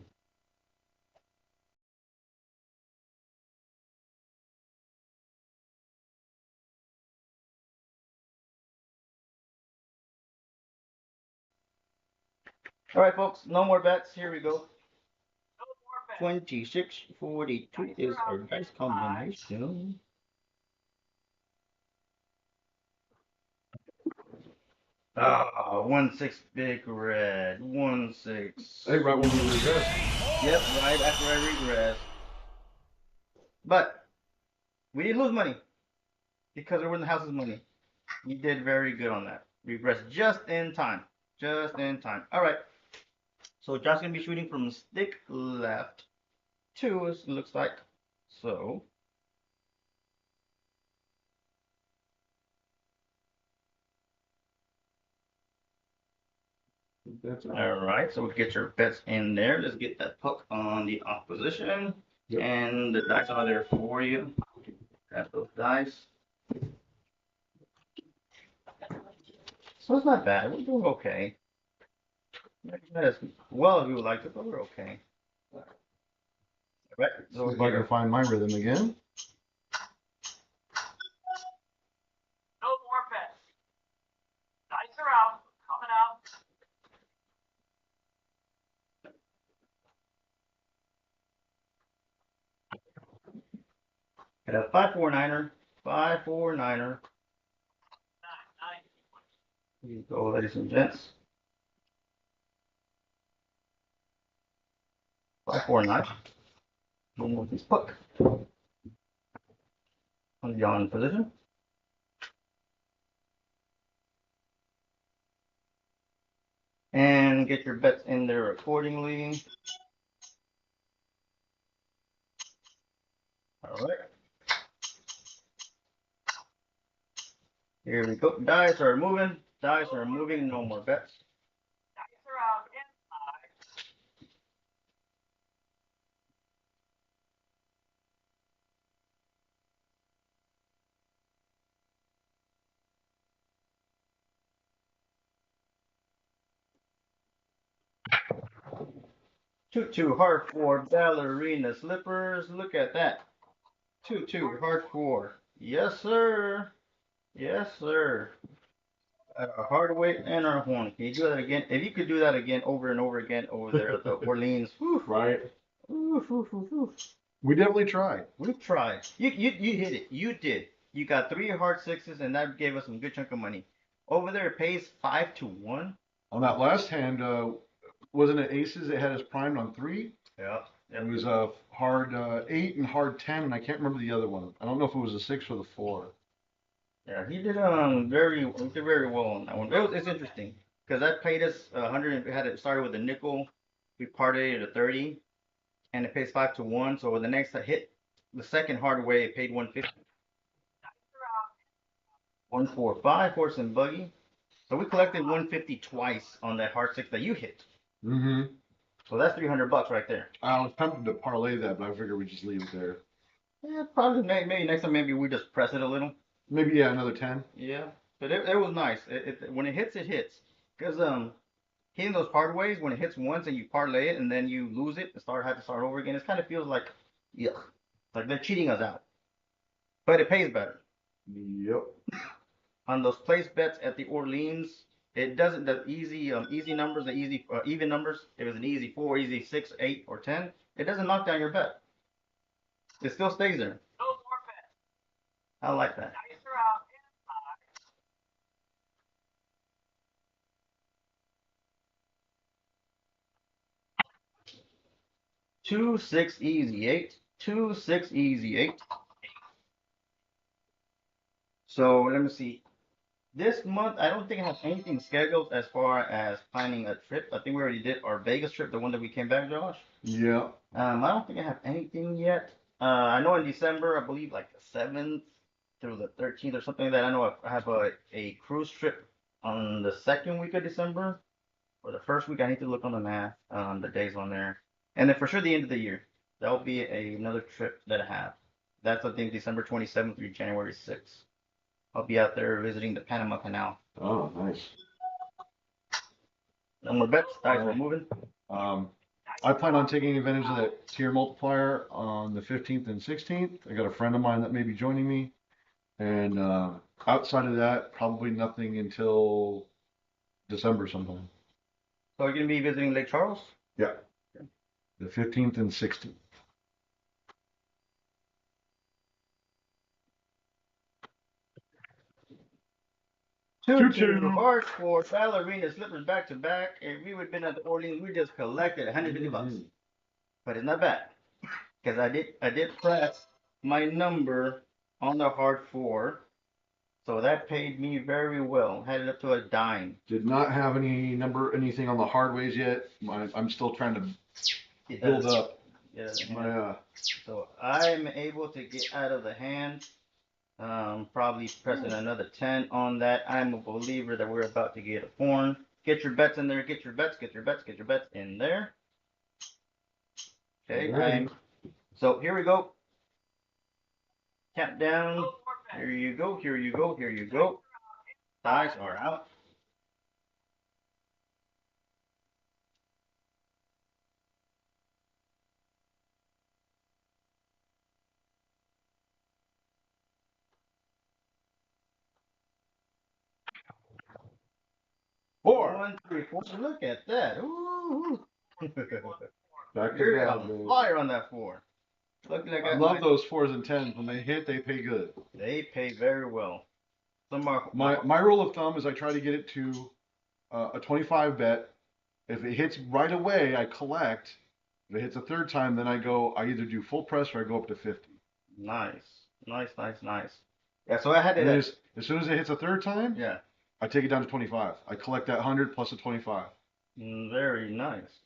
All right, folks, no more bets. Here we go. No more bets. 26, 42 is our dice combination. Ah, 1-6 big red. 1-6. Hey, right when we regress. Yep, right after I regress. But we didn't lose money because we were in the house's money. You did very good on that. Regress just in time. Just in time. All right. So Josh's gonna be shooting from stick left. 2, it looks like. So all right, so we get your bets in there. Let's get that puck on the opposition. Yep. And the dice are there for you. Got those dice. So it's not bad. We're doing okay. Maybe not as well as we would like to, but we're okay. All right, so if I can find my rhythm again. No more bets. Dice are out. Coming out. got a 5-4-9er. 5-4-9er. 9. Here you go, ladies and gents. 5-4-9. One with this puck. On the on position. And get your bets in there accordingly. All right. Here we go. Dice are moving. Dice are moving. No more bets. Dice are out and high. 2-2 hard 4 ballerina slippers. Look at that. 2-2 hard 4. Yes, sir. Yes, sir. A hard weight and our horn. Can you do that again? If you could do that again over and over again over there at the Orleans. Whew, Right. whew, whew, whew, whew. We definitely tried. We tried. You hit it. You did. You got 3 hard 6s, and that gave us some good chunk of money. Over there, it pays 5-1. On that last hand, wasn't it aces that had us primed on 3? Yeah. It was a hard 8 and hard 10, and I can't remember the other one. I don't know if it was a 6 or the 4. Yeah, he did very well on that one. It's interesting because that paid us 100. We had it started with a nickel. We parted it at 30, and it pays 5-1. So the next hit, the second hard way, it paid 150. 145 horse and buggy. So we collected 150 twice on that hard 6 that you hit. Mm-hmm. So that's $300 right there. I was tempted to parlay that, but I figured we'd just leave it there. Yeah, probably maybe next time maybe we just press it a little. Maybe, yeah, another 10. Yeah, but it was nice. When it hits, it hits. Cause hitting those hard ways, when it hits once and you parlay it and then you lose it and have to start over again, it kind of feels like yuck, like they're cheating us out. But it pays better. Yep. On those place bets at the Orleans, it doesn't the easy numbers, the easy even numbers. If it's an easy 4, easy 6, 8, or 10, it doesn't knock down your bet. It still stays there. No more bets. I like that. Dice are out and high. 2-6 easy 8. 2-6 easy 8. So let me see. This month, I don't think I have anything scheduled as far as planning a trip. I think we already did our Vegas trip, the one that we came back, Josh. Yeah. I don't think I have anything yet. I know in December, I believe like the 7th through the 13th or something like that. I know I have a cruise trip on the second week of December or the first week. I need to look on the math, the days on there. And then for sure the end of the year, that'll be another trip that I have. That's I think December 27th through January 6th. I'll be out there visiting the Panama Canal. Oh, nice. No more bets. Dice are moving. I plan on taking advantage of that tier multiplier on the 15th and 16th. I got a friend of mine that may be joining me. And outside of that, probably nothing until December sometime. So you're going to be visiting Lake Charles? Yeah. The 15th and 16th. Two hard for ballerina slippers back to back. If we would have been at the Orleans, we just collected 150 bucks. But it's not bad because I did press my number on the hard 4, so that paid me very well. Had it up to a dime. Did not have anything on the hard ways yet. I'm still trying to build up my. So I'm able to get out of the hand. Probably pressing another 10 on that. I'm a believer that we're about to get a horn. Get your bets in there. Get your bets in there. Okay, Right. So here we go. Countdown. Here you go. Here you go. Here you go. Dice are out. Four. 1, 3, 4. Look at that. Ooh. Back to You're back, on baby. fire on that 4. Look like I love those 4s and 10s. When they hit, they pay good. They pay very well. Some are My rule of thumb is I try to get it to a 25 bet. If it hits right away, I collect. If it hits a third time, then I either do full press or I go up to 50. nice. Yeah, so I had it. As soon as it hits a third time, Yeah. I take it down to 25. I collect that 100 plus a 25. Very nice.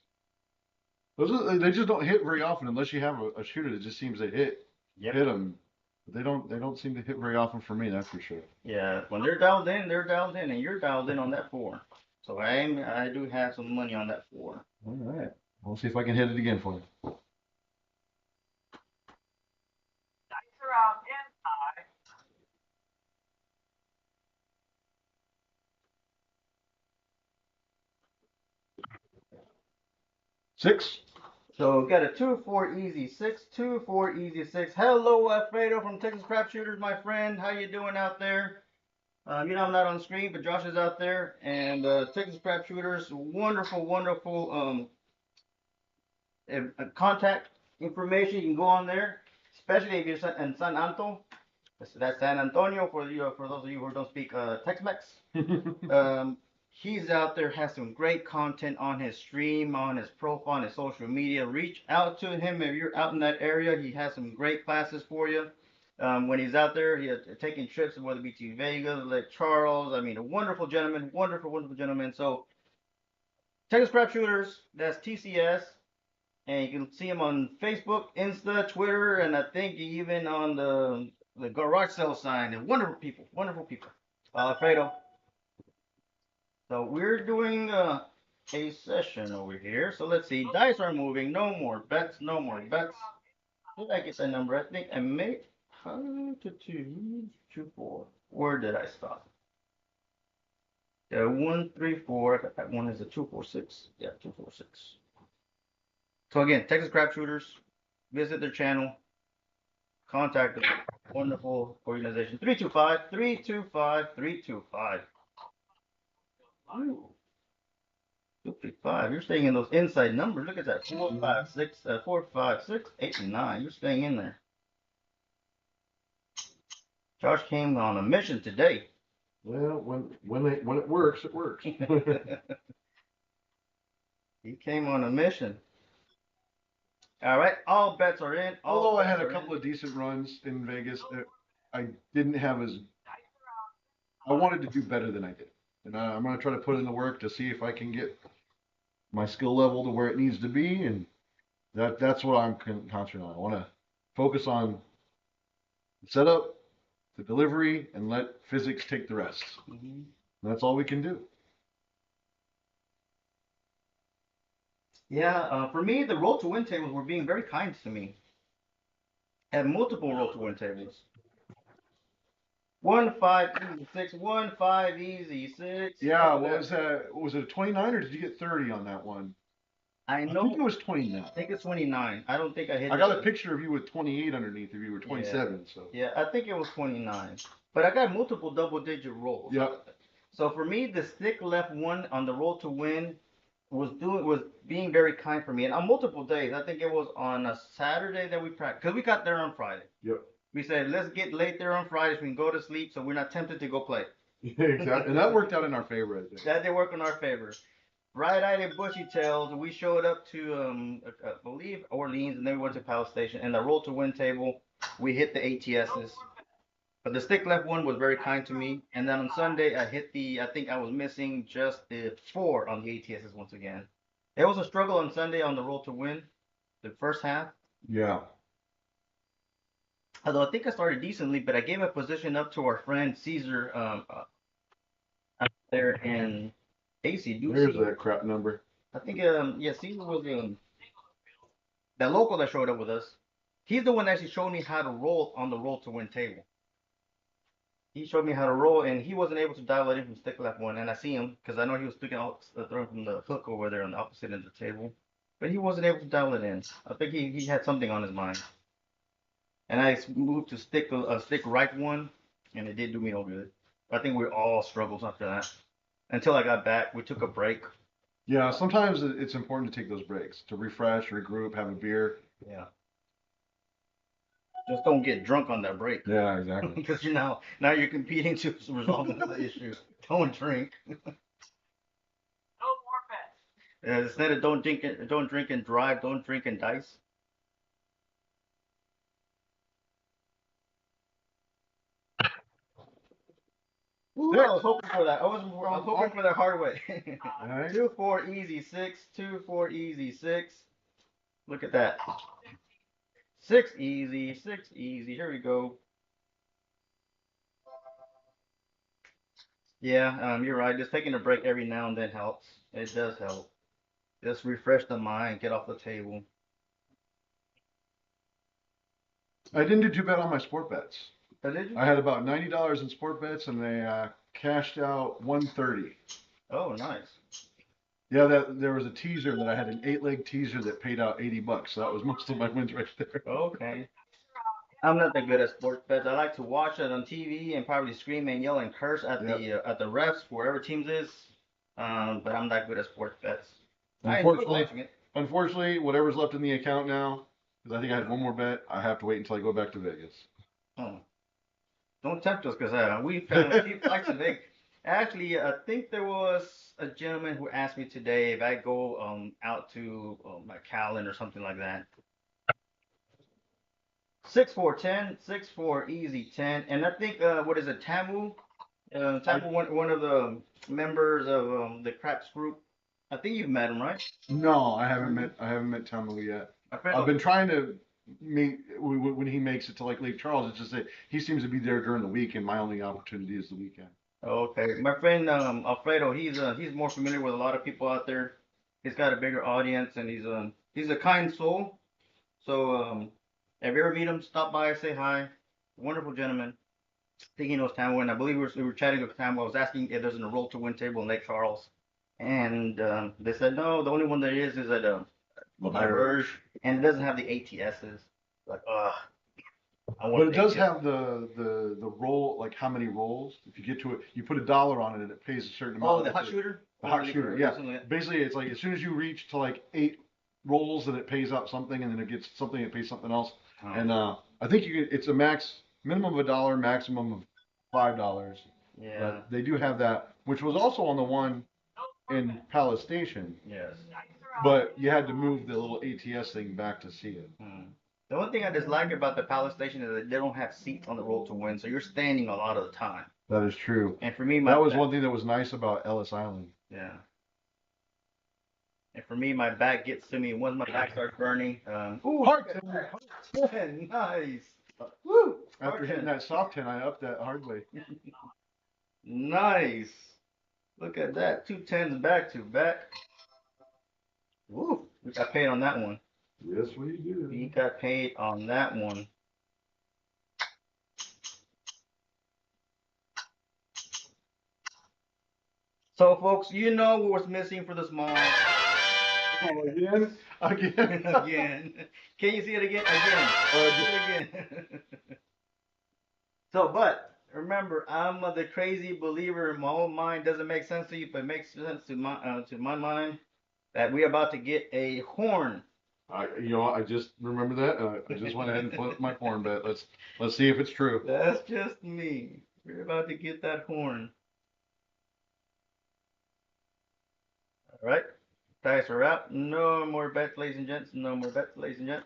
They just don't hit very often unless you have a shooter that just seems to hit them. But they don't seem to hit very often for me, that's for sure. Yeah, when they're dialed in, and you're dialed in on that 4. So I do have some money on that 4. All right. We'll see if I can hit it again for you. Dice are out and high. 6. So we got a 2-4 easy 6, 2-4 easy 6. Hello, Alfredo from Texas Crap Shooters, my friend. How you doing out there? You know I'm not on screen, but Josh is out there, and Texas Crap Shooters, wonderful, wonderful contact information. You can go on there, especially if you're in San Antonio. That's San Antonio for you, for those of you who don't speak Tex-Mex. He's out there, has some great content on his stream, on his profile, on his social media. Reach out to him if you're out in that area. He has some great classes for you. When he's out there, he taking trips, whether it be to Vegas, Lake Charles. I mean, a wonderful gentleman, wonderful, wonderful gentleman. So, Texas Crap Shooters, that's TCS. And you can see him on Facebook, Insta, Twitter, and I think even on the garage sale sign. They're wonderful people, wonderful people. Alfredo. So we're doing a session over here. So let's see. Dice are moving. No more bets. No more bets. Did I get that number? I think I made 2, 2, 4. Where did I stop? 1, 3, 4. I got that one is a 2, 4, 6. Yeah, 2, 4, 6. So again, Texas Crap Shooters. Visit their channel. Contact them. Wonderful organization. 325 325 325. 235. You're staying in those inside numbers. Look at that. 4, 5, 6, 4, 5, 6, 8, and 9. You're staying in there. Josh came on a mission today. Well, when it works, it works. He came on a mission. All right, all bets are in. Although I had a couple of decent runs in Vegas, I didn't have I wanted to do better than I did. And I'm going to try to put in the work to see if I can get my skill level to where it needs to be. And that's what I'm concentrating on. I want to focus on the setup, the delivery, and let physics take the rest. Mm-hmm. That's all we can do. Yeah, for me, the roll to win tables were being very kind to me. I had multiple roll to win tables. 1, 5, easy 6, 1, 5, easy 6. Yeah, was it a 29 or did you get 30 on that one? I know. I think it was 29. I think it's 29. I don't think I hit. I got a picture of you with 28 underneath if you were 27. Yeah. So. Yeah, I think it was 29. But I got multiple double-digit rolls. Yep. So for me, the stick left one on the roll to win was being very kind for me, and on multiple days. I think it was on a Saturday that we practiced because we got there on Friday. Yep. We said let's get late there on Friday so we can go to sleep, so we're not tempted to go play. Exactly, and that worked out in our favor, I think. That did work in our favor. Bright-eyed and bushy-tailed. We showed up to I believe Orleans, and then we went to Palace Station. And the roll to win table, we hit the ATSs. But the stick left one was very kind to me. And then on Sunday, I hit I think I was missing just the 4 on the ATSs once again. It was a struggle on Sunday on the roll to win, the first half. Yeah. Although I think I started decently, but I gave a position up to our friend Caesar out there in AC. There's that crap number. I think yeah, Caesar was the local that showed up with us. He's the one that actually showed me how to roll on the roll to win table. He showed me how to roll, and he wasn't able to dial it in from stick left one. And I see him because I know he was throwing from the hook over there on the opposite end of the table, but he wasn't able to dial it in. I think he had something on his mind. And I moved to stick right one, and it did do me no good. I think we all struggled after that. Until I got back, we took a break. Yeah, sometimes it's important to take those breaks to refresh, regroup, have a beer. Yeah. Just don't get drunk on that break. Yeah, exactly. Because now you're competing to resolve the issue. Don't drink. No more bets. Instead of don't drink and drive, don't drink and dice. Ooh, I was hoping for that. I was hoping for the hard way. Right. 2, 4, easy 6. 2, 4, easy 6. Look at that. 6 easy, 6 easy. Here we go. Yeah, you're right. Just taking a break every now and then helps. It does help. Just refresh the mind, get off the table. I didn't do too bad on my sport bets. Oh, did you? I had about $90 in sport bets, and they cashed out $130. Oh, nice. Yeah, there was a teaser that I had, an 8-leg teaser that paid out $80. So that was most of my wins right there. Okay. I'm not that good at sports bets. I like to watch it on TV and probably scream and yell and curse Yep. at the refs, wherever teams is. But I'm not good at sports bets. I enjoy Unfortunately, watching it. unfortunately, whatever's left in the account now, because I think I had one more bet, I have to wait until I go back to Vegas. Oh, don't tempt us, because we found cheap flights in Vegas. Actually, I think there was a gentleman who asked me today if I go out to McAllen or something like that. 6-4-10, 6-4 easy 10, and I think what is it, Tamu? Tamu, one of the members of the Craps group. I think you've met him, right? No, I haven't met Tamu yet. I've been trying to meet when he makes it to like Lake Charles. It's just that he seems to be there during the week, and my only opportunity is the weekend. Okay, my friend Alfredo, he's more familiar with a lot of people out there. He's got a bigger audience, and he's a kind soul. So if you ever meet him, stop by, say hi. Wonderful gentleman. I think he knows Tambo, and I believe we were chatting with Tambo. I was asking if there's a roll to win table in Lake Charles, and they said no. The only one there is at La Verge, and it doesn't have the ATSs. Like, I want. But it does ATS. have the roll, like how many rolls. If you get to it, you put $1 on it, and it pays a certain amount. Oh, the hot shooter. The hot shooter, yeah. Basically, it's like as soon as you reach to like 8 rolls, then it pays out something, and then it gets something, it pays something else. Oh. And I think it's a minimum of $1, maximum of $5. Yeah. But they do have that, which was also on the one in Palace Station. Yes. But you had to move the little ATS thing back to see it. The one thing I dislike about the Palace Station is that they don't have seats on the roll to win, so you're standing a lot of the time. That is true. And for me, that was one thing that was nice about Ellis Island. Yeah. And for me, my back gets to me. Once my back starts burning, ooh, hard 10, nice. Woo! After hitting that soft 10, I upped that hard way. Nice. Look at that, 2 10s back to back. Woo! We got paid on that one. Yes, we do. We got paid on that one. So, folks, you know what was missing for the small. Oh, again? Again. Can you see it again? Again. So, but remember, I'm the crazy believer in my own mind. Doesn't make sense to you, but it makes sense to my mind that we're about to get a horn. I just remember that. I just went ahead and put my horn bet. Let's see if it's true. That's just me. We're about to get that horn. All right. Dice are out. No more bets, ladies and gents. No more bets, ladies and gents.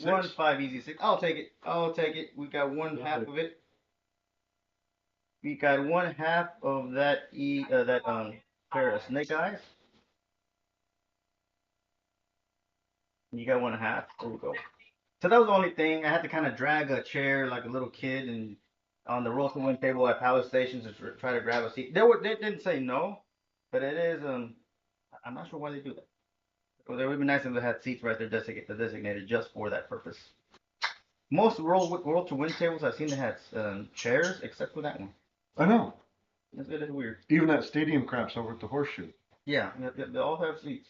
1-5 easy 6. I'll take it. We got one half of it. We got one half of that pair of snake eyes. You got one half. There we go. So that was the only thing. I had to kind of drag a chair like a little kid and on the roll to win table at Palace Stations to try to grab a seat. They didn't say no, but it is I'm not sure why they do that. Well, it would be nice if they had seats right there designated just for that purpose. Most roll to win tables I've seen that had chairs, except for that one. I know. It's weird. Even that stadium craps over at the Horseshoe. Yeah, they all have seats.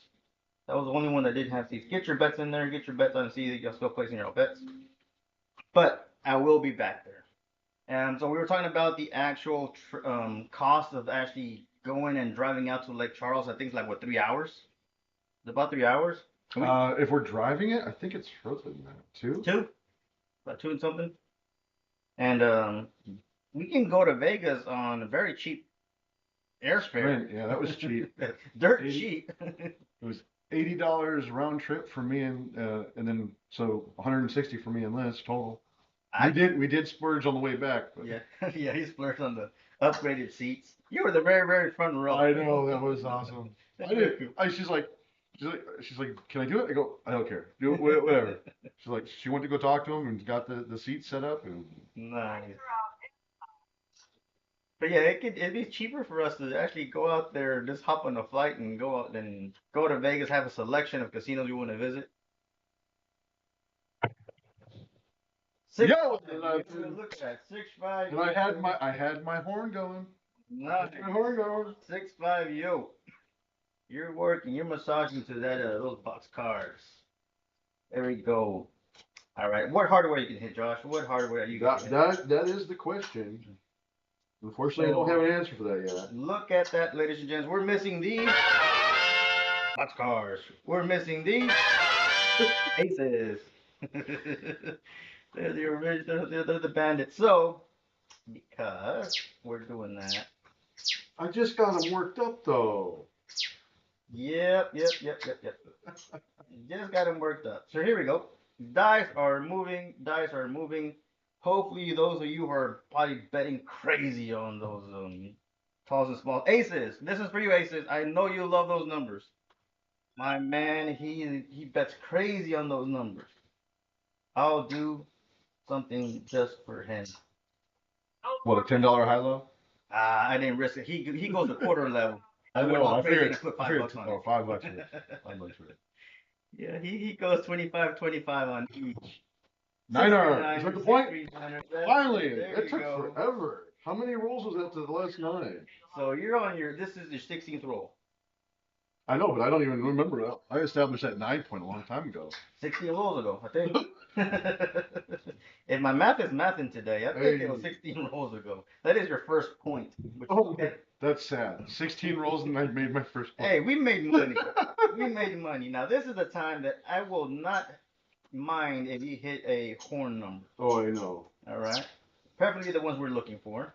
That was the only one that didn't have seats. Get your bets in there. Get your bets on. See that you're still placing your own bets. But I will be back there. And so we were talking about the actual cost of actually going and driving out to Lake Charles. I think it's like, what, 3 hours? It's about 3 hours? If we're driving it, I think it's further than that. 2? 2? About 2 and something. And we can go to Vegas on a very cheap airfare. Yeah, that was cheap. Dirt cheap. It was $80 round trip for me and then so $160 for me and Liz total. We did splurge on the way back. But. Yeah, he splurged on the upgraded seats. You were the very, very front row. I know, that was awesome. She's like, can I do it? I go, I don't care. Do it, whatever. She's like, she went to go talk to him and got the seat set up. And... Nice. But yeah, it'd be cheaper for us to actually go out there, just hop on a flight and go out and go to Vegas, have a selection of casinos we want to visit. Look at that 6-5. And I had my horn going. Nice. 6-5 yo. You're working. You're massaging to that those box cars. There we go. All right. What hardware you can hit, Josh? What hardware are you gonna hit? That is the question. Unfortunately, I don't have an answer for that yet. Look at that, ladies and gents. We're missing these box cars. We're missing these aces. They're the original. They're the bandits. So, because we're doing that. I just got them worked up though. Yep. Just got them worked up. So here we go. Dice are moving. Dice are moving. Hopefully, those of you who are probably betting crazy on those talls and smalls. Aces. This is for you, aces. I know you love those numbers. My man, he bets crazy on those numbers. I'll do something just for him. What, a $10 high low? I didn't risk it. He goes to quarter level. I went know. all I crazy figured. and put I $5 figured. on Oh, it. $5 for it. $5 for it. Yeah, he goes 25 on each. Niner. Is that the point? Finally, There it you took go. forever. How many rolls was that to the last 9? So you're on this is your 16th roll. I know, but I don't even remember. I established that 9 point a long time ago. 16 rolls ago, I think. If my math is mathing today, I think it was 16 rolls ago. That is your first point. Oh, that's sad. 16 rolls and I made my first point. Hey, we made money. We made money. Now this is the time that I will not mind if you hit a horn number. Oh, I know. All right. Preferably the ones we're looking for.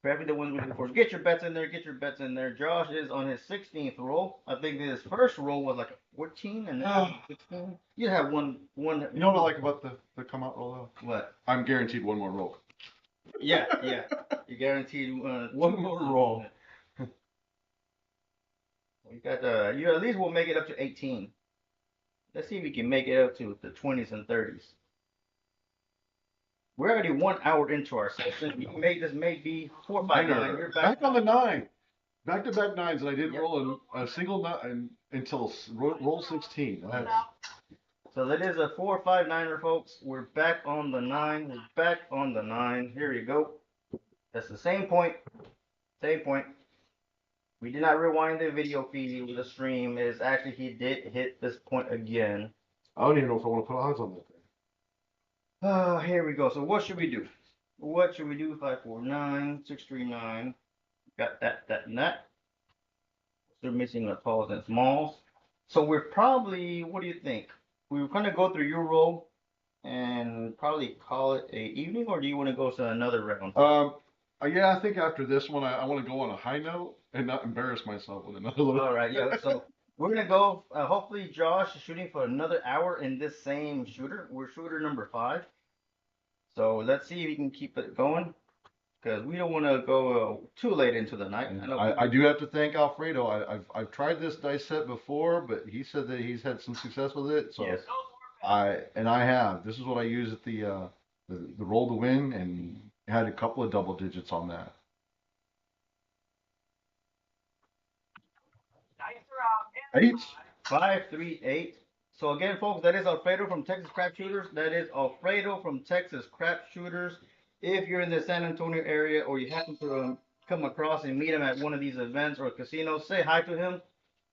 Preferably the ones we're looking for. Get your bets in there. Get your bets in there. Josh is on his 16th roll. I think his first roll was like a 14 and then 16. You have one. You know what I like about the come out roll though? What? I'm guaranteed one more roll. Yeah. You guaranteed one more roll. We got you at least will make it up to 18. Let's see if we can make it up to the 20s and 30s. We're already 1 hour into our session. We made this may be 4 by 9. You're back on the 9. Back to back 9s, and I didn't roll a single nine until roll 16. So that is a 4 5 9er, folks. We're back on the 9. We're back on the 9. Here you go. That's the same point. Same point. We did not rewind the video feed with the stream. It is actually he did hit this point again. I don't even know if I want to put odds on that thing. Here we go. So what should we do? What should we do? 5 4 9 6 3 9. Got that and that. Still missing the talls and smalls. So we're probably. What do you think? We're gonna go through your roll and probably call it a evening, or do you want to go to another round? Yeah, I think after this one, I want to go on a high note and not embarrass myself with another look. All right, yeah. So we're gonna go. Hopefully, Josh is shooting for another hour in this same shooter. We're shooter number 5. So let's see if we can keep it going, because we don't want to go too late into the night. I do have to thank Alfredo. I've tried this dice set before, but he said that he's had some success with it. So yes. I have. This is what I use at the roll to win, and had a couple of double digits on that. Dice are out. 8. 5 3 8. So again, folks, that is Alfredo from Texas Crap Shooters. That is Alfredo from Texas Crap Shooters. If you're in the San Antonio area or you happen to come across and meet him at one of these events or casinos, say hi to him.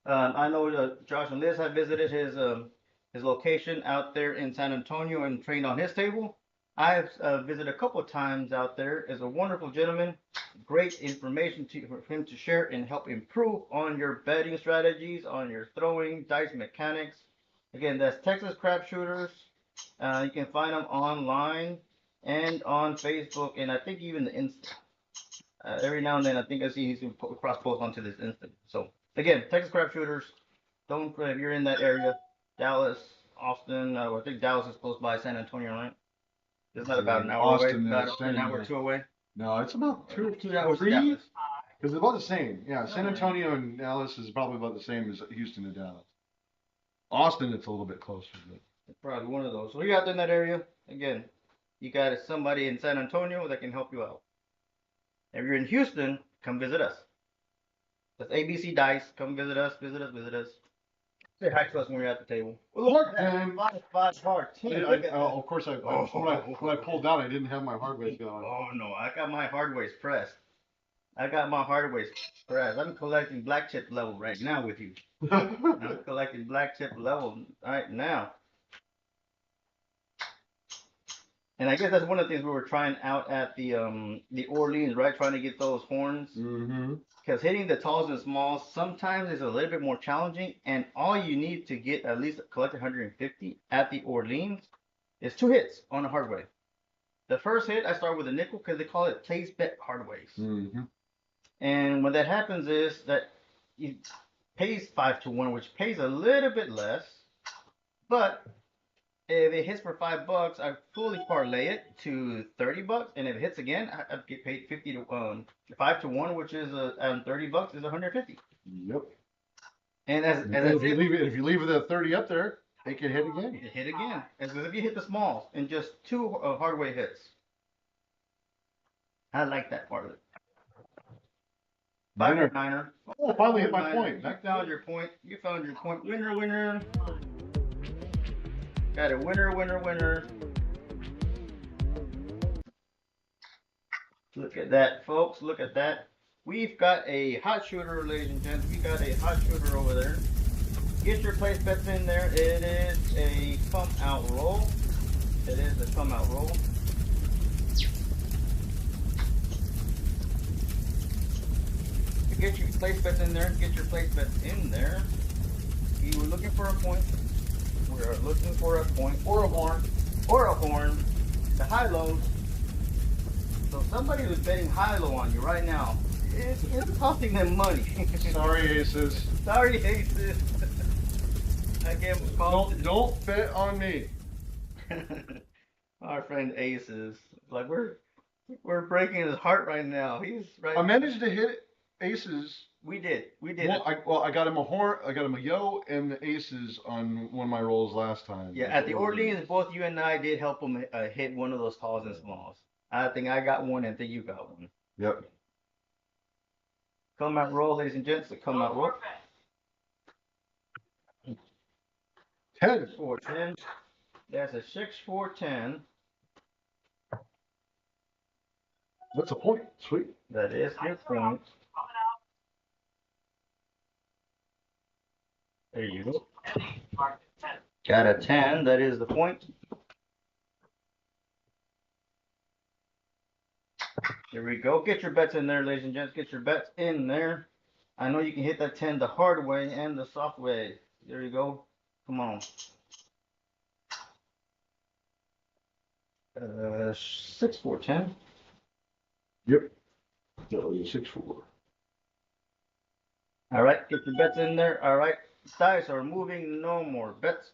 I know Josh and Liz have visited his location out there in San Antonio and trained on his table. I've visited a couple of times out there. Is a wonderful gentleman. Great information for him to share and help improve on your betting strategies, on your throwing, dice mechanics. Again, that's Texas Crap Shooters. You can find them online and on Facebook, and I think even the Insta. Every now and then, I think I see he's cross post onto this Insta. So again, Texas Crap Shooters. Don't if you're in that area, Dallas, Austin. I think Dallas is close by San Antonio, right? It's not about an hour away. About an hour or two away. No, it's about 2 hours. 3. Because it's about the same. Yeah, San Antonio and Dallas is probably about the same as Houston and Dallas. Austin, it's a little bit closer. But it's probably one of those. So you're out there in that area. Again, you got somebody in San Antonio that can help you out. If you're in Houston, come visit us. That's ABC Dice. Come visit us. Visit us. Say hi to us when we're at the table. Hard 10. 5 hard 10. Look at that. Of course, when I pulled out, I didn't have my hard weights going. Oh no, I got my hard weights pressed. I'm collecting black chip level right now with you. I'm collecting black chip level right now. And I guess that's one of the things we were trying out at the Orleans, right? Trying to get those horns. Mm-hmm. Because hitting the talls and smalls sometimes is a little bit more challenging, and all you need to get at least collect 150 at the Orleans is 2 hits on a hardway. The first hit I start with a nickel because they call it place bet hardways. Mm-hmm. And when that happens is that it pays 5 to 1, which pays a little bit less, but if it hits for $5, I fully parlay it to $30, and if it hits again, I get paid 5 to 1, which is $30 is 150. Yep. And if you leave it at 30 up there, it can hit again. It hit again. As if you hit the smalls in just 2 hardway hits. I like that part of it. Niner. Oh, finally hit my point. You found your point. Winner, winner. Got a winner, winner, winner. Look at that, folks. Look at that. We've got a hot shooter, ladies and gents. We got a hot shooter over there. Get your place bets in there. It is a come out roll. Get your place bets in there. You were looking for a point. We are looking for a point or a horn. The high lows. So somebody who's betting high low on you right now, it's costing them money. Sorry, aces. I can't don't bet on me. Our friend Aces, like we're breaking his heart right now. He's right. I managed to hit aces. We did. I got him a horn. I got him a yo and the aces on one of my rolls last time. Yeah, at the Orleans, both you and I did help him hit one of those talls and smalls. I think I got one, and I think you got one. Yep. Come out roll, ladies and gents. Come out roll. 10. 4-10. That's a 6-4-10. That's a point. Sweet. That is your point. There you go. Got a 10. That is the point. Here we go. Get your bets in there, ladies and gents. Get your bets in there. I know you can hit that 10 the hard way and the soft way. There you go. Come on. 6-4-10. Yep. That was a 6-4. All right. Get your bets in there. All right. Dice are moving. No more bets.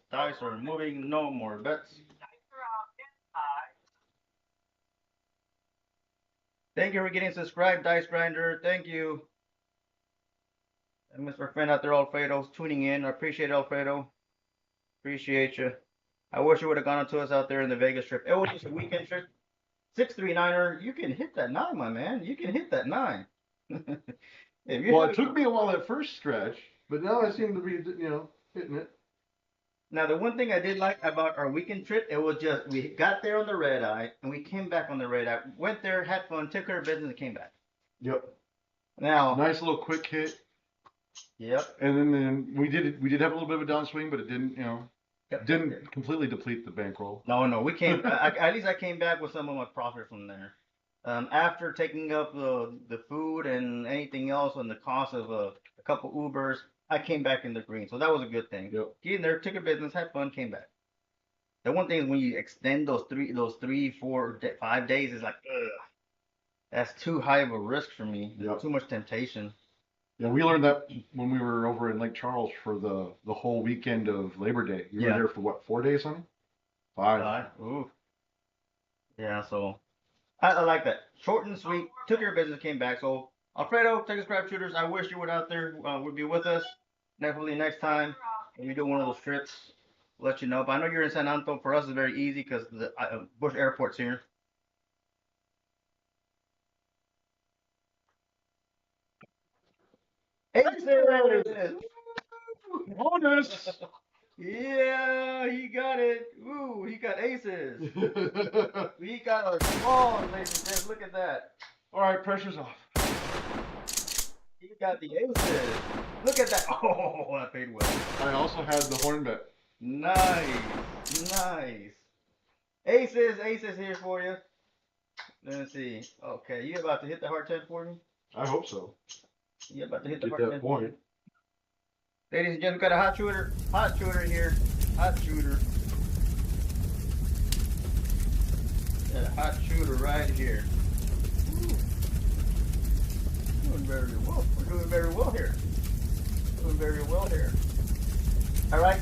Thank you for getting subscribed, Dice Grinder. Thank you. And Mr. Friend out there, Alfredo's tuning in. I appreciate it, Alfredo. Appreciate you. I wish you would have gone to us out there in the Vegas trip. It was just a weekend trip. 639er. You can hit that 9, my man. You can hit that 9. Well, it took me a while that first stretch, but now I seem to be, hitting it. Now, the one thing I did like about our weekend trip, it was just, we got there on the red eye, and we came back on the red eye. Went there, had fun, took care of business, and came back. Yep. Now, nice little quick hit. Yep. And then we did have a little bit of a downswing, but it didn't, didn't completely deplete the bankroll. No, we came. At least I came back with some of my profit from there. After taking up the food and anything else and the cost of a couple Ubers, I came back in the green. So that was a good thing. Yep. Get in there, took a business, had fun, came back. The one thing is when you extend those 3, 4, 5 days, is like, ugh, that's too high of a risk for me. Yep. Too much temptation. Yeah, we learned that when we were over in Lake Charles for the whole weekend of Labor Day. You were there for what, 4 days, honey? 5. Ooh. Yeah, so I like that. Short and sweet. Took your business, came back. So Alfredo, Texas Crab Shooters, I wish you would out there would be with us. Definitely next time when you do one of those trips, we'll let you know. But I know you're in San Antonio. For us, it's very easy because the Bush Airport's here. Aces! Bonus. Yeah, he got it. Ooh, he got aces. We got our small, ladies and gents. Look at that. All right, pressure's off. He got the aces. Look at that. Oh, that paid well. I also had the horn bet. Nice, nice. Aces here for you. Let's see. Okay, you about to hit the hard 10 for me? I hope so. You about to hit the Get hard that 10 point. Ladies and gentlemen, got a hot shooter here. Hot shooter. Got a hot shooter right here. Ooh. Doing very well. We're doing very well here. Doing very well here. All right,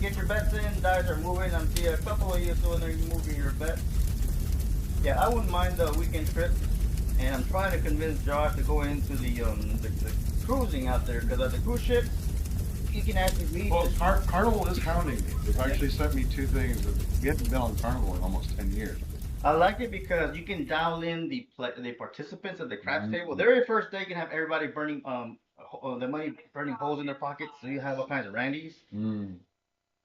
get your bets in. Dice are moving. I'm seeing a couple of you still there moving your bets. Yeah, I wouldn't mind the weekend trip, and I'm trying to convince Josh to go into the cruising out there because at the cruise ship you can actually read. Well, Carnival is hounding me. They've actually sent me 2 things. We haven't been on Carnival in almost 10 years. I like it because you can dial in the participants at the craps table. The very first day you can have everybody burning the money burning holes in their pockets, so you have all kinds of randies. And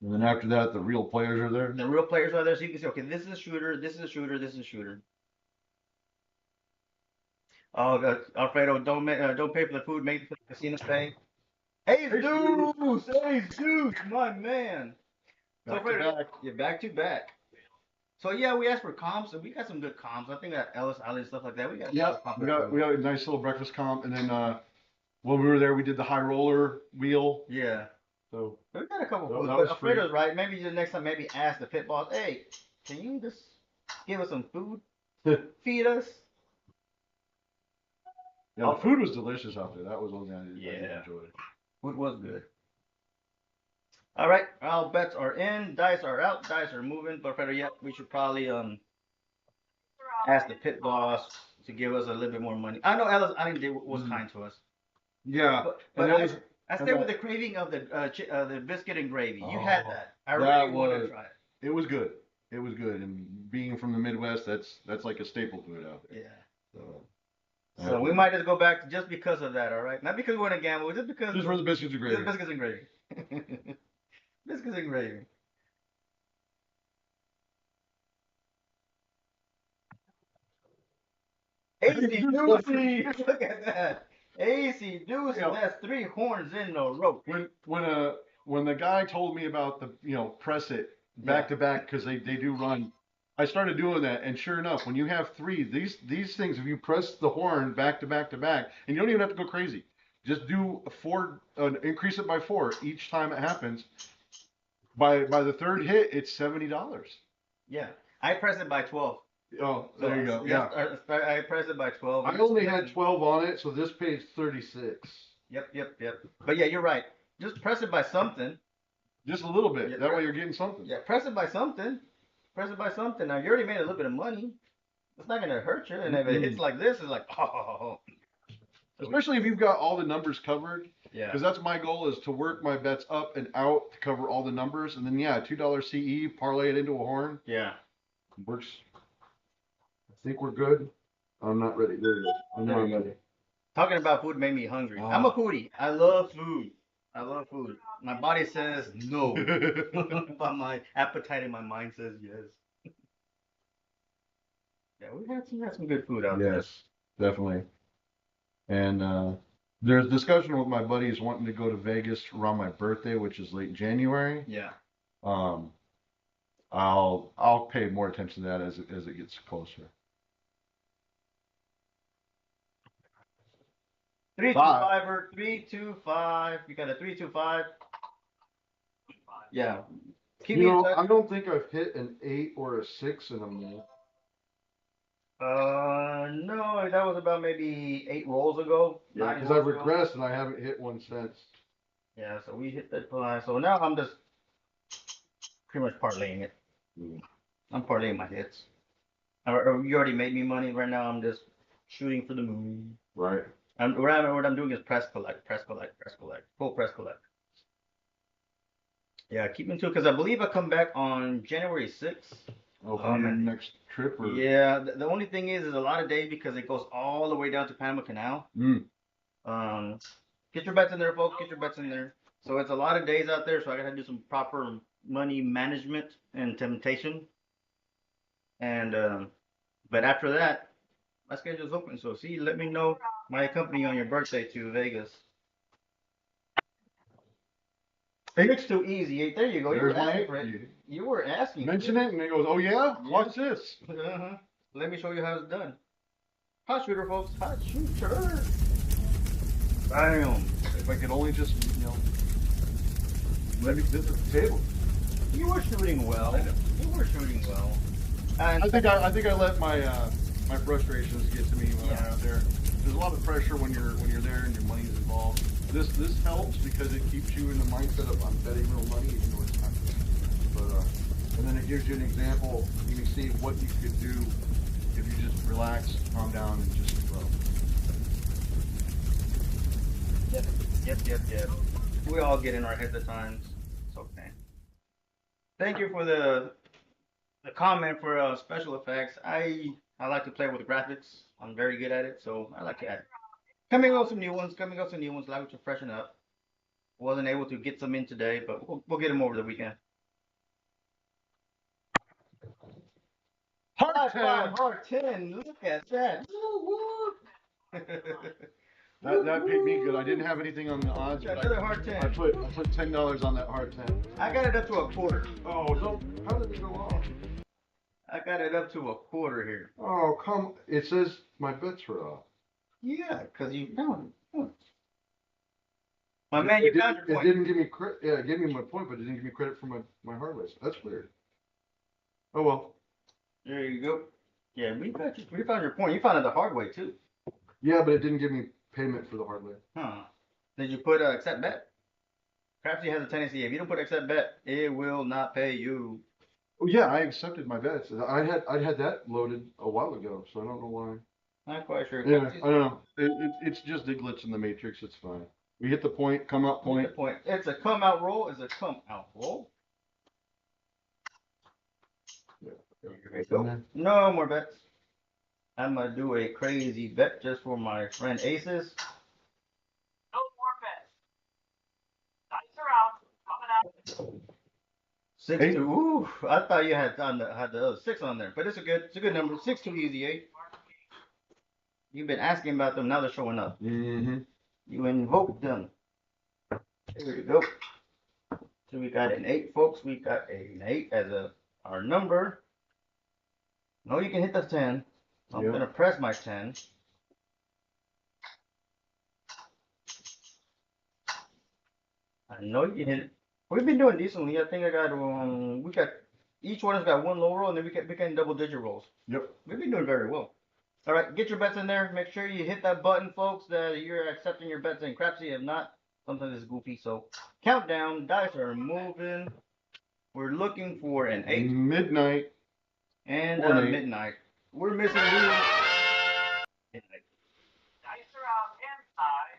then after that, the real players are there. The real players are there, so you can say, okay, this is a shooter, this is a shooter, this is a shooter. Oh, Alfredo, don't pay for the food, make the casino pay. Ace Deuce, my man. So Back to Alfredo, back. you're back to back. So yeah, we asked for comps, and we got some good comps. I think that Ellis Island stuff like that. We got We got a nice little breakfast comp, and then when we were there, we did the high roller wheel. Yeah. So we got a couple that foods, was but Alfredo's right. Maybe the next time, maybe ask the pit boss, hey, can you just give us some food? Feed us? Yeah, the food was delicious out there. That was one thing I did enjoy. Food was good. All right, our bets are in, dice are out, dice are moving. But Alfredo, yeah, we should probably ask the pit boss to give us a little bit more money. I know Ellis Island was kind to us. Yeah, but I stayed with the craving of the biscuit and gravy. You had that. I really wanted to try it. It was good. It was good, and being from the Midwest, that's like a staple food out there. Yeah. So we might just go back just because of that. All right, not because we want to gamble, just because. Just for the biscuits and gravy. Just biscuits and gravy. Biscuits and gravy. AC Doozy! Look at that. AC Doozy, that's 3 horns in a row. When the guy told me about the press it back to back because they do run, I started doing that, and sure enough, when you have 3, these things, if you press the horn back to back to back, and you don't even have to go crazy, just do 4, increase it by 4 each time it happens. By the 3rd hit, it's $70. Yeah, I press it by 12. Oh, there you go. Yeah, I press it by 12. I only had 12 on it, so this pays 36. Yep. But yeah, you're right. Just press it by something. Just a little bit. That way you're getting something. Yeah, press it by something. Press it by something. Now you already made a little bit of money. It's not gonna hurt you. And if it hits like this, it's like oh. Especially if you've got all the numbers covered. Yeah. Because that's my goal, is to work my bets up and out to cover all the numbers, and then $2 CE, parlay it into a horn. Yeah. Works. I think we're good. I'm not ready. There you go. I'm not ready. Talking about food made me hungry. I'm a foodie. I love food. My body says no, but my appetite and my mind says yes. Yeah, we had some good food out there. Yes, definitely. And there's discussion with my buddies wanting to go to Vegas around my birthday, which is late January. Yeah. I'll pay more attention to that as it gets closer. 325er, 325. You got a 325. Yeah. I don't think I've hit an 8 or a 6 in a month. No, that was about maybe 8 rolls ago. Yeah, because I've regressed and I haven't hit one since. Yeah, so we hit that fly. So now I'm just pretty much parlaying it. I'm parlaying my hits. You already made me money. Right now I'm just shooting for the moon. Right. What I'm doing is press collect. Full press collect. Yeah, keep me to it because I believe I come back on January 6th. Oh, on your next trip? Or? Yeah, the only thing is a lot of days because it goes all the way down to Panama Canal. Get your bets in there, folks. Get your bets in there. So it's a lot of days out there, so I gotta do some proper money management and temptation. And but after that, my schedule's open. So see, let me know my company on your birthday to Vegas. It's too easy. There you go. You were There's my asking for it. You were asking. mention it, and he goes, "Oh yeah, watch this." Uh-huh. Let me show you how it's done. Hot shooter, folks. Hot shooter. Bam. If I could only just, let me visit the table. You were shooting well. You were shooting well. And I think I let my my frustrations get to me when I'm out there. There's a lot of pressure when you're there and your money's involved. This helps because it keeps you in the mindset of I'm betting real money, even though it's not. But and then it gives you an example. You can see what you could do if you just relax, calm down, and just throw. Yep. We all get in our heads at times. It's okay. Thank you for the comment for special effects. I like to play with the graphics. I'm very good at it, so I like to add. Coming out some new ones. Like to freshen up. Wasn't able to get some in today, but we'll get them over the weekend. Hard 10. Hard 10. Look at that. That paid me good. I didn't have anything on the odds, but Another hard 10. I put $10 on that hard 10. I got it up to a quarter. Oh, so how did it go off? I got it up to a quarter here. Oh, come! It says my bets were off. Yeah, because you found it. My man, you found your point. It didn't give me credit. Yeah, it gave me my point, but it didn't give me credit for my hard ways. That's weird. Oh well. There you go. Yeah, we found your point. You found it the hard way too. Yeah, but it didn't give me payment for the hard way. Huh. Did you put accept bet? Crapsee has a tendency, if you don't put accept bet, it will not pay you. Oh yeah, I accepted my bets. I had that loaded a while ago, so I don't know why. Not quite sure. Yeah, I don't know. It's just a glitch in the matrix. It's fine. We hit the point, come out point. It's a come out roll. It's a come out roll. Yeah. There you go. No more bets. I'm gonna do a crazy bet just for my friend Aces. No more bets. Dice are out. Coming out. 6-2. Ooh, I thought you had the other 6 on there, but it's a good number. 6-2 easy 8. You've been asking about them, now they're showing up. Mm-hmm. You invoked them. There you go. So we got an 8, folks. We got an 8 as our number. No, you can hit the 10. I'm gonna press my 10. I know you can hit it. We've been doing decently. I think we got each one has got one low roll, and then we can double digit rolls. Yep. We've been doing very well. All right, get your bets in there. Make sure you hit that button, folks, that you're accepting your bets in. Crapsee, if not, sometimes it's goofy. So countdown, dice are moving. We're looking for an 8. Midnight. And midnight. We're missing midnight. Dice are out and high.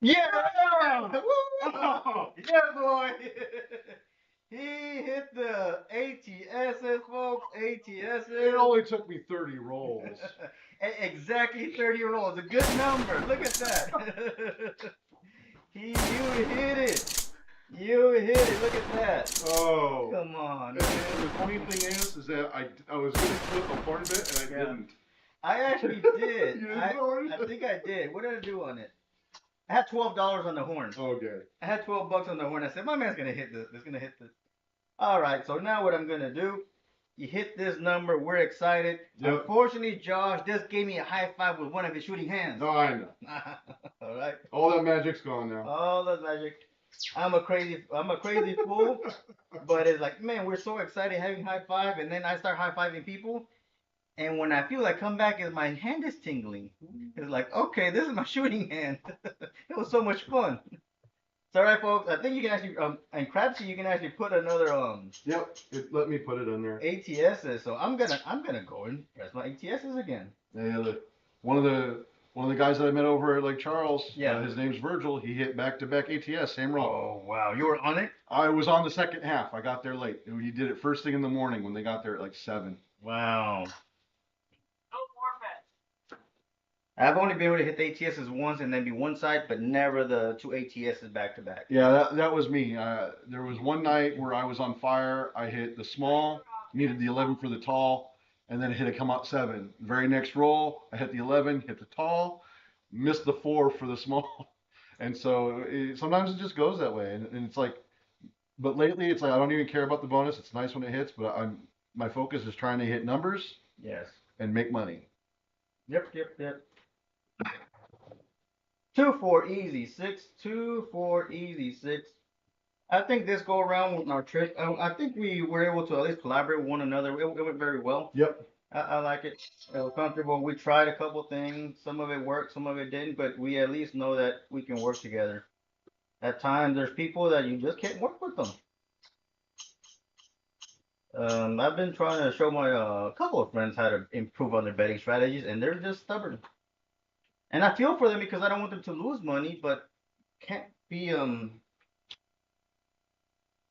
Yeah! Yeah, boy! He hit the ATSs, folks. ATSs. It only took me 30 rolls. Exactly 30 rolls. A good number. Look at that. You hit it. You hit it. Look at that. Oh. Come on. And the funny thing is that I was going to flip a part of it, and I didn't. I actually did. I think I did. What did I do on it? I had $12 on the horn. Okay. I had $12 on the horn. I said, my man's gonna hit this. It's gonna hit this. All right. So now what I'm gonna do? You hit this number. We're excited. Yep. Unfortunately, Josh just gave me a high five with one of his shooting hands. No, I know. All right. All that magic's gone now. All that magic. I'm a crazy fool. But it's like, man, we're so excited having high five, and then I start high fiving people. And when I feel I come back, is my hand is tingling. It's like, okay, this is my shooting hand. It was so much fun. It's all right, folks. I think you can actually, and Crapsee, you can actually put another, Yep, let me put it on there. ATSs. So I'm gonna go and press my ATSs again. Yeah, one of the one of the guys that I met over at Lake Charles, Yeah. his name's Virgil. He hit back-to-back ATS, same roll. Oh wow, you were on it. I was on the second half. I got there late. He did it first thing in the morning when they got there at like 7. Wow. No more bets. I've only been able to hit the ATSs once and then be one side, but never the 2 ATSs back to back. Yeah, that was me. There was one night where I was on fire. I hit the small, needed the 11 for the tall, and then it hit a come out 7. Very next roll, I hit the 11, hit the tall, missed the 4 for the small. And so sometimes it just goes that way. And it's like, but lately it's like I don't even care about the bonus. It's nice when it hits, but my focus is trying to hit numbers Yes. and make money. Yep. 2-4 easy 6. 2-4 easy 6. I think this go around with our trip, I think we were able to at least collaborate with one another. It went very well. Yep. I like it. It was comfortable. We tried a couple things. Some of it worked, some of it didn't, but we at least know that we can work together. At times, there's people that you just can't work with them. I've been trying to show my couple of friends how to improve on their betting strategies, and they're just stubborn. And I feel for them because I don't want them to lose money, but can't be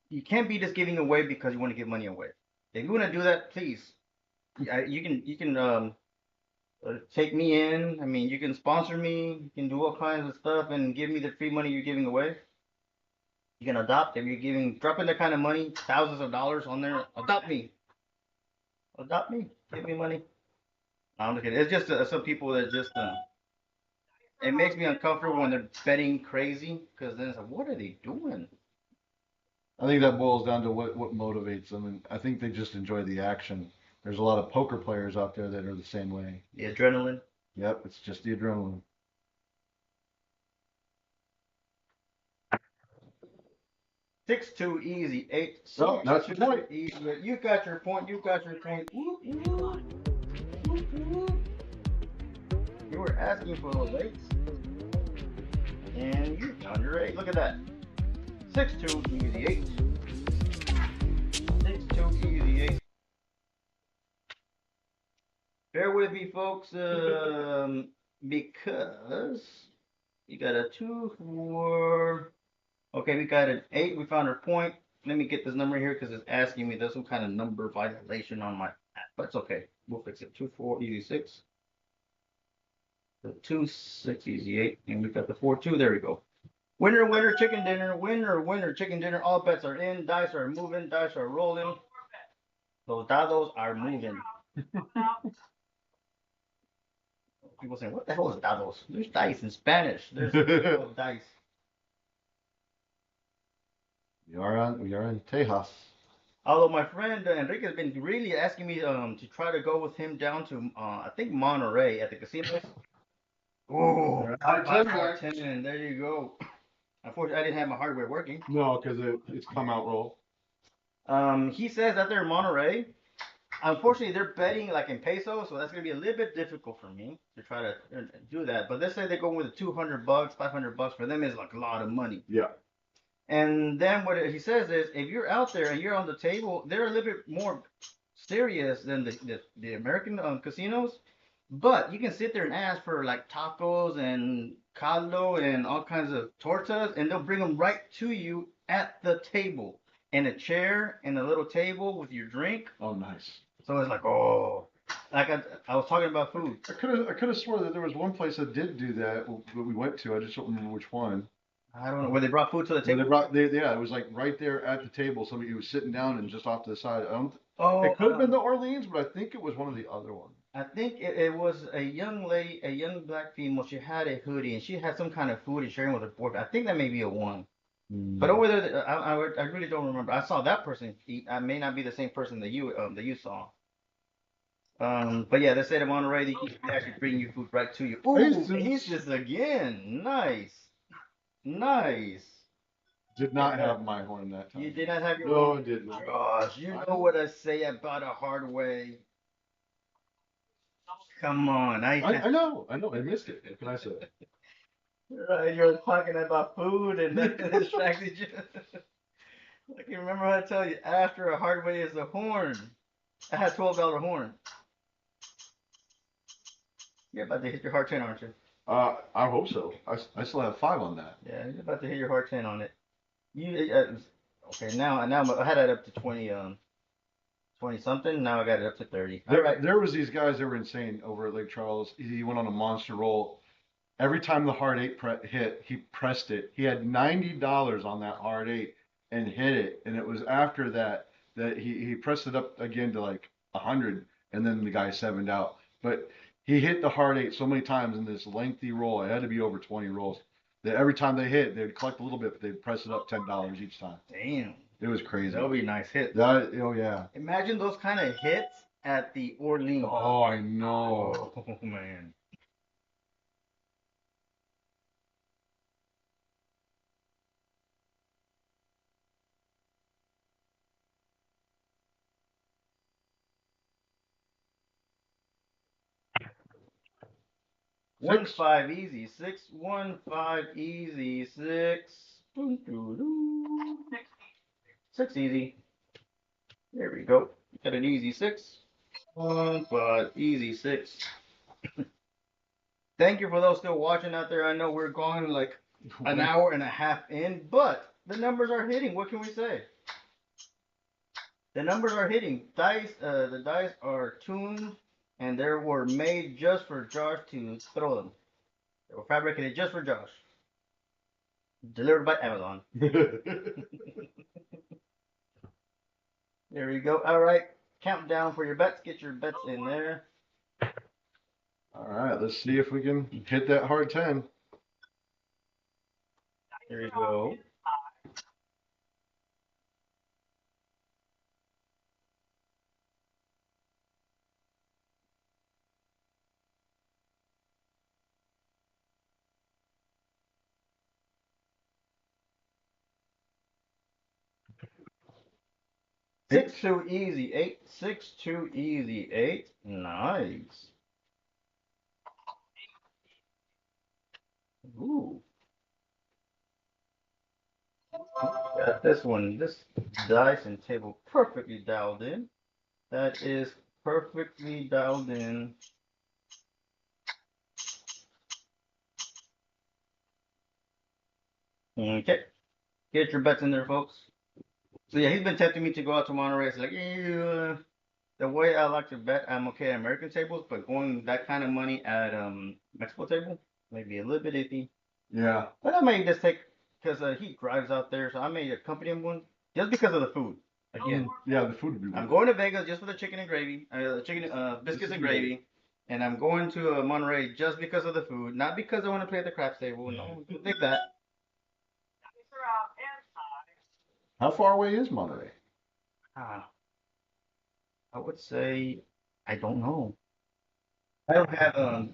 you can't be just giving away because you want to give money away. If you want to do that, please, you can take me in. I mean, you can sponsor me. You can do all kinds of stuff and give me the free money you're giving away. You can adopt if you're dropping that kind of money, thousands of dollars on there. Adopt me. Adopt me. Give me money. I'm just kidding. It's just some people that just it makes me uncomfortable when they're betting crazy because then it's like, what are they doing? I think that boils down to what motivates them, and I think they just enjoy the action. There's a lot of poker players out there that are the same way. The adrenaline. Yep, it's just the adrenaline. 6-2 easy 8. Oh, that's your point. Easy. You got your point. You got your point. You were asking for those 8s, and you found your 8. Look at that. 6-2 easy 8. 6-2 easy 8. Bear with me, folks, because you got a 2, 4. Okay, we got an 8. We found our point. Let me get this number here because it's asking me there's some kind of number violation on my app, but it's okay. We'll fix it. 2-4 easy 6. The 2-6 easy 8, and we got the 4-2. There we go. Winner, winner, chicken dinner. Winner, winner, chicken dinner. All bets are in. Dice are moving. Dice are rolling. Those dados are moving. People saying, what the hell is dados? There's dice in Spanish. There's dice. We are in Tejas. Although my friend Enrique has been really asking me to try to go with him down to I think Monterey at the casinos. Oh, bartending. There you go. Unfortunately, I didn't have my hardware working. No, because it's come out roll. He says that they're in Monterey. Unfortunately, they're betting like in pesos, so that's gonna be a little bit difficult for me to try to do that. But let's say they go with $200, $500 for them is like a lot of money. Yeah. And then what he says is, if you're out there and you're on the table, they're a little bit more serious than the American casinos. But you can sit there and ask for like tacos and caldo and all kinds of tortas, and they'll bring them right to you at the table, in a chair, in a little table with your drink. Oh, nice. So it's like, oh, like I was talking about food. I could have swore that there was one place that did do that we went to. I just don't remember which one. I don't know where they brought food to the table. Yeah, it was like right there at the table. Somebody was sitting down and just off to the side. It could have been the Orleans, but I think it was one of the other ones. I think it was a young lady, a young black female. She had a hoodie and she had some kind of food and sharing with her boyfriend. I think that may be a one. But over there, I really don't remember. I saw that person eat. I may not be the same person that you saw. But yeah, they said in Monterey they actually bring you food right to you. Ooh, Aces again. Nice. Did not have my horn that time. You did not have your No, horn? I didn't. Gosh, you know what I say about a hard way. Come on. I know. I missed it. What can I say? You're talking about food and that distracted you. I can remember how to tell you, after a hard way is a horn. I had $12 horn. You're about to hit your hard 10, aren't you? I hope so. I still have 5 on that. Yeah, you're about to hit your hard 10 on it. You okay? Now I had it up to 20 20 something. Now I got it up to 30. All right. There was these guys that were insane over at Lake Charles. He went on a monster roll. Every time the hard 8 hit, he pressed it. He had $90 on that hard 8 and hit it. And it was after that that he pressed it up again to like 100, and then the guy 7'd out. But he hit the hard 8 so many times in this lengthy roll. It had to be over 20 rolls. That every time they hit, they'd collect a little bit, but they'd press it up $10 each time. Damn. It was crazy. That'll be a nice hit. Oh yeah. Imagine those kind of hits at the Orleans. Oh, I know. Oh man. One 6. 5 easy 6 1 5 easy 6. Doo, doo, doo. 6 easy. There we go. Got an easy 6. 1 5 easy 6. Thank you for those still watching out there. I know we're going like an hour and a half in, but the numbers are hitting. What can we say? The numbers are hitting. The dice are tuned, and they were made just for Josh to throw them. They were fabricated just for Josh. Delivered by Amazon. There we go. All right. Countdown for your bets. Get your bets in there. All right, let's see if we can hit that hard 10. There you go. Six too easy. 8 6 too easy. 8. Nice. Ooh. Got this one. This dice and table perfectly dialed in. That is perfectly dialed in. Okay. Get your bets in there, folks. So yeah, he's been tempting me to go out to Monterey. It's like, yeah, the way I like to bet, I'm okay at American tables, but going that kind of money at Mexico table, maybe a little bit iffy. Yeah. But I may just take, because he drives out there, so I may accompany him one just because of the food. Again, Yeah, the food would be I'm good. going to Vegas just for the chicken and gravy, biscuits and gravy, and I'm going to Monterey just because of the food, not because I want to play at the craps table. No, don't think that. Dice are out and high. How far away is Monterey? Ah, I would say I don't know. I don't have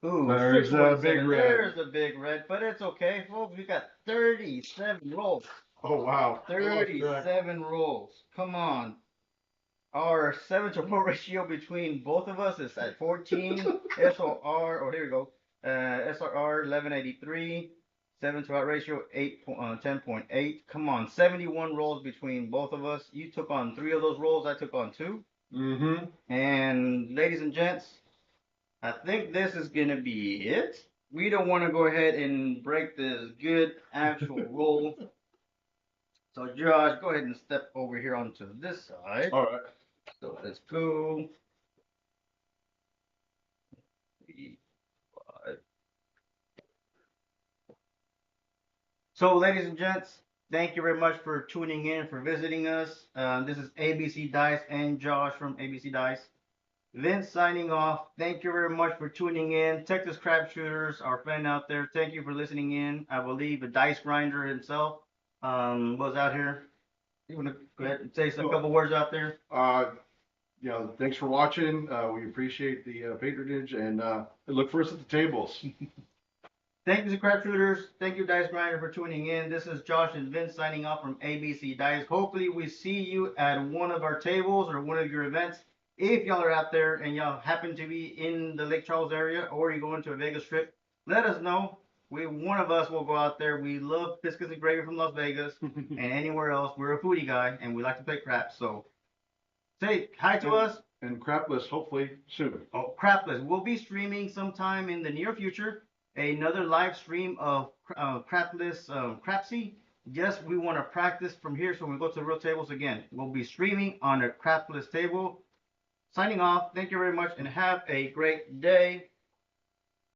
Ooh, There's a big 617. red. There's a big red, but it's okay, folks. We got 37 rolls. Oh wow. 37 rolls. Come on. Our 7 to 4 ratio between both of us is at 14. SOR, oh, here we go. SRR 1183. 7 to 8 ratio 10.8. Come on, 71 rolls between both of us. You took on 3 of those rolls. I took on 2. Mm-hmm. And ladies and gents, I think this is going to be it. We don't want to go ahead and break this good actual roll. So Josh, go ahead and step over here onto this side. All right. So let's go. 3, 5. So ladies and gents, thank you very much for tuning in, for visiting us. This is ABC Dice and Josh from ABC Dice. Vince signing off. Thank you very much for tuning in. Texas Crab Shooters, our friend out there, thank you for listening in. I believe a dice grinder himself was out here. You want to go ahead and say a couple words out there? Thanks for watching. We appreciate the patronage, and look for us at the tables. Thank you to Crab Shooters. Thank you, Dice Grinder, for tuning in. This is Josh and Vince signing off from ABC Dice. Hopefully, we see you at one of our tables or one of your events. If y'all are out there and y'all happen to be in the Lake Charles area or you're going to a Vegas trip, let us know. One of us will go out there. We love biscuits and gravy from Las Vegas and anywhere else. We're a foodie guy and we like to play craps. So say hi to us. And Crapless, hopefully soon. Oh, Crapless. We'll be streaming sometime in the near future. another live stream of Crapsee. Yes, we want to practice from here, so when we go to the real tables again, we'll be streaming on a crapless table. Signing off. Thank you very much, and have a great day.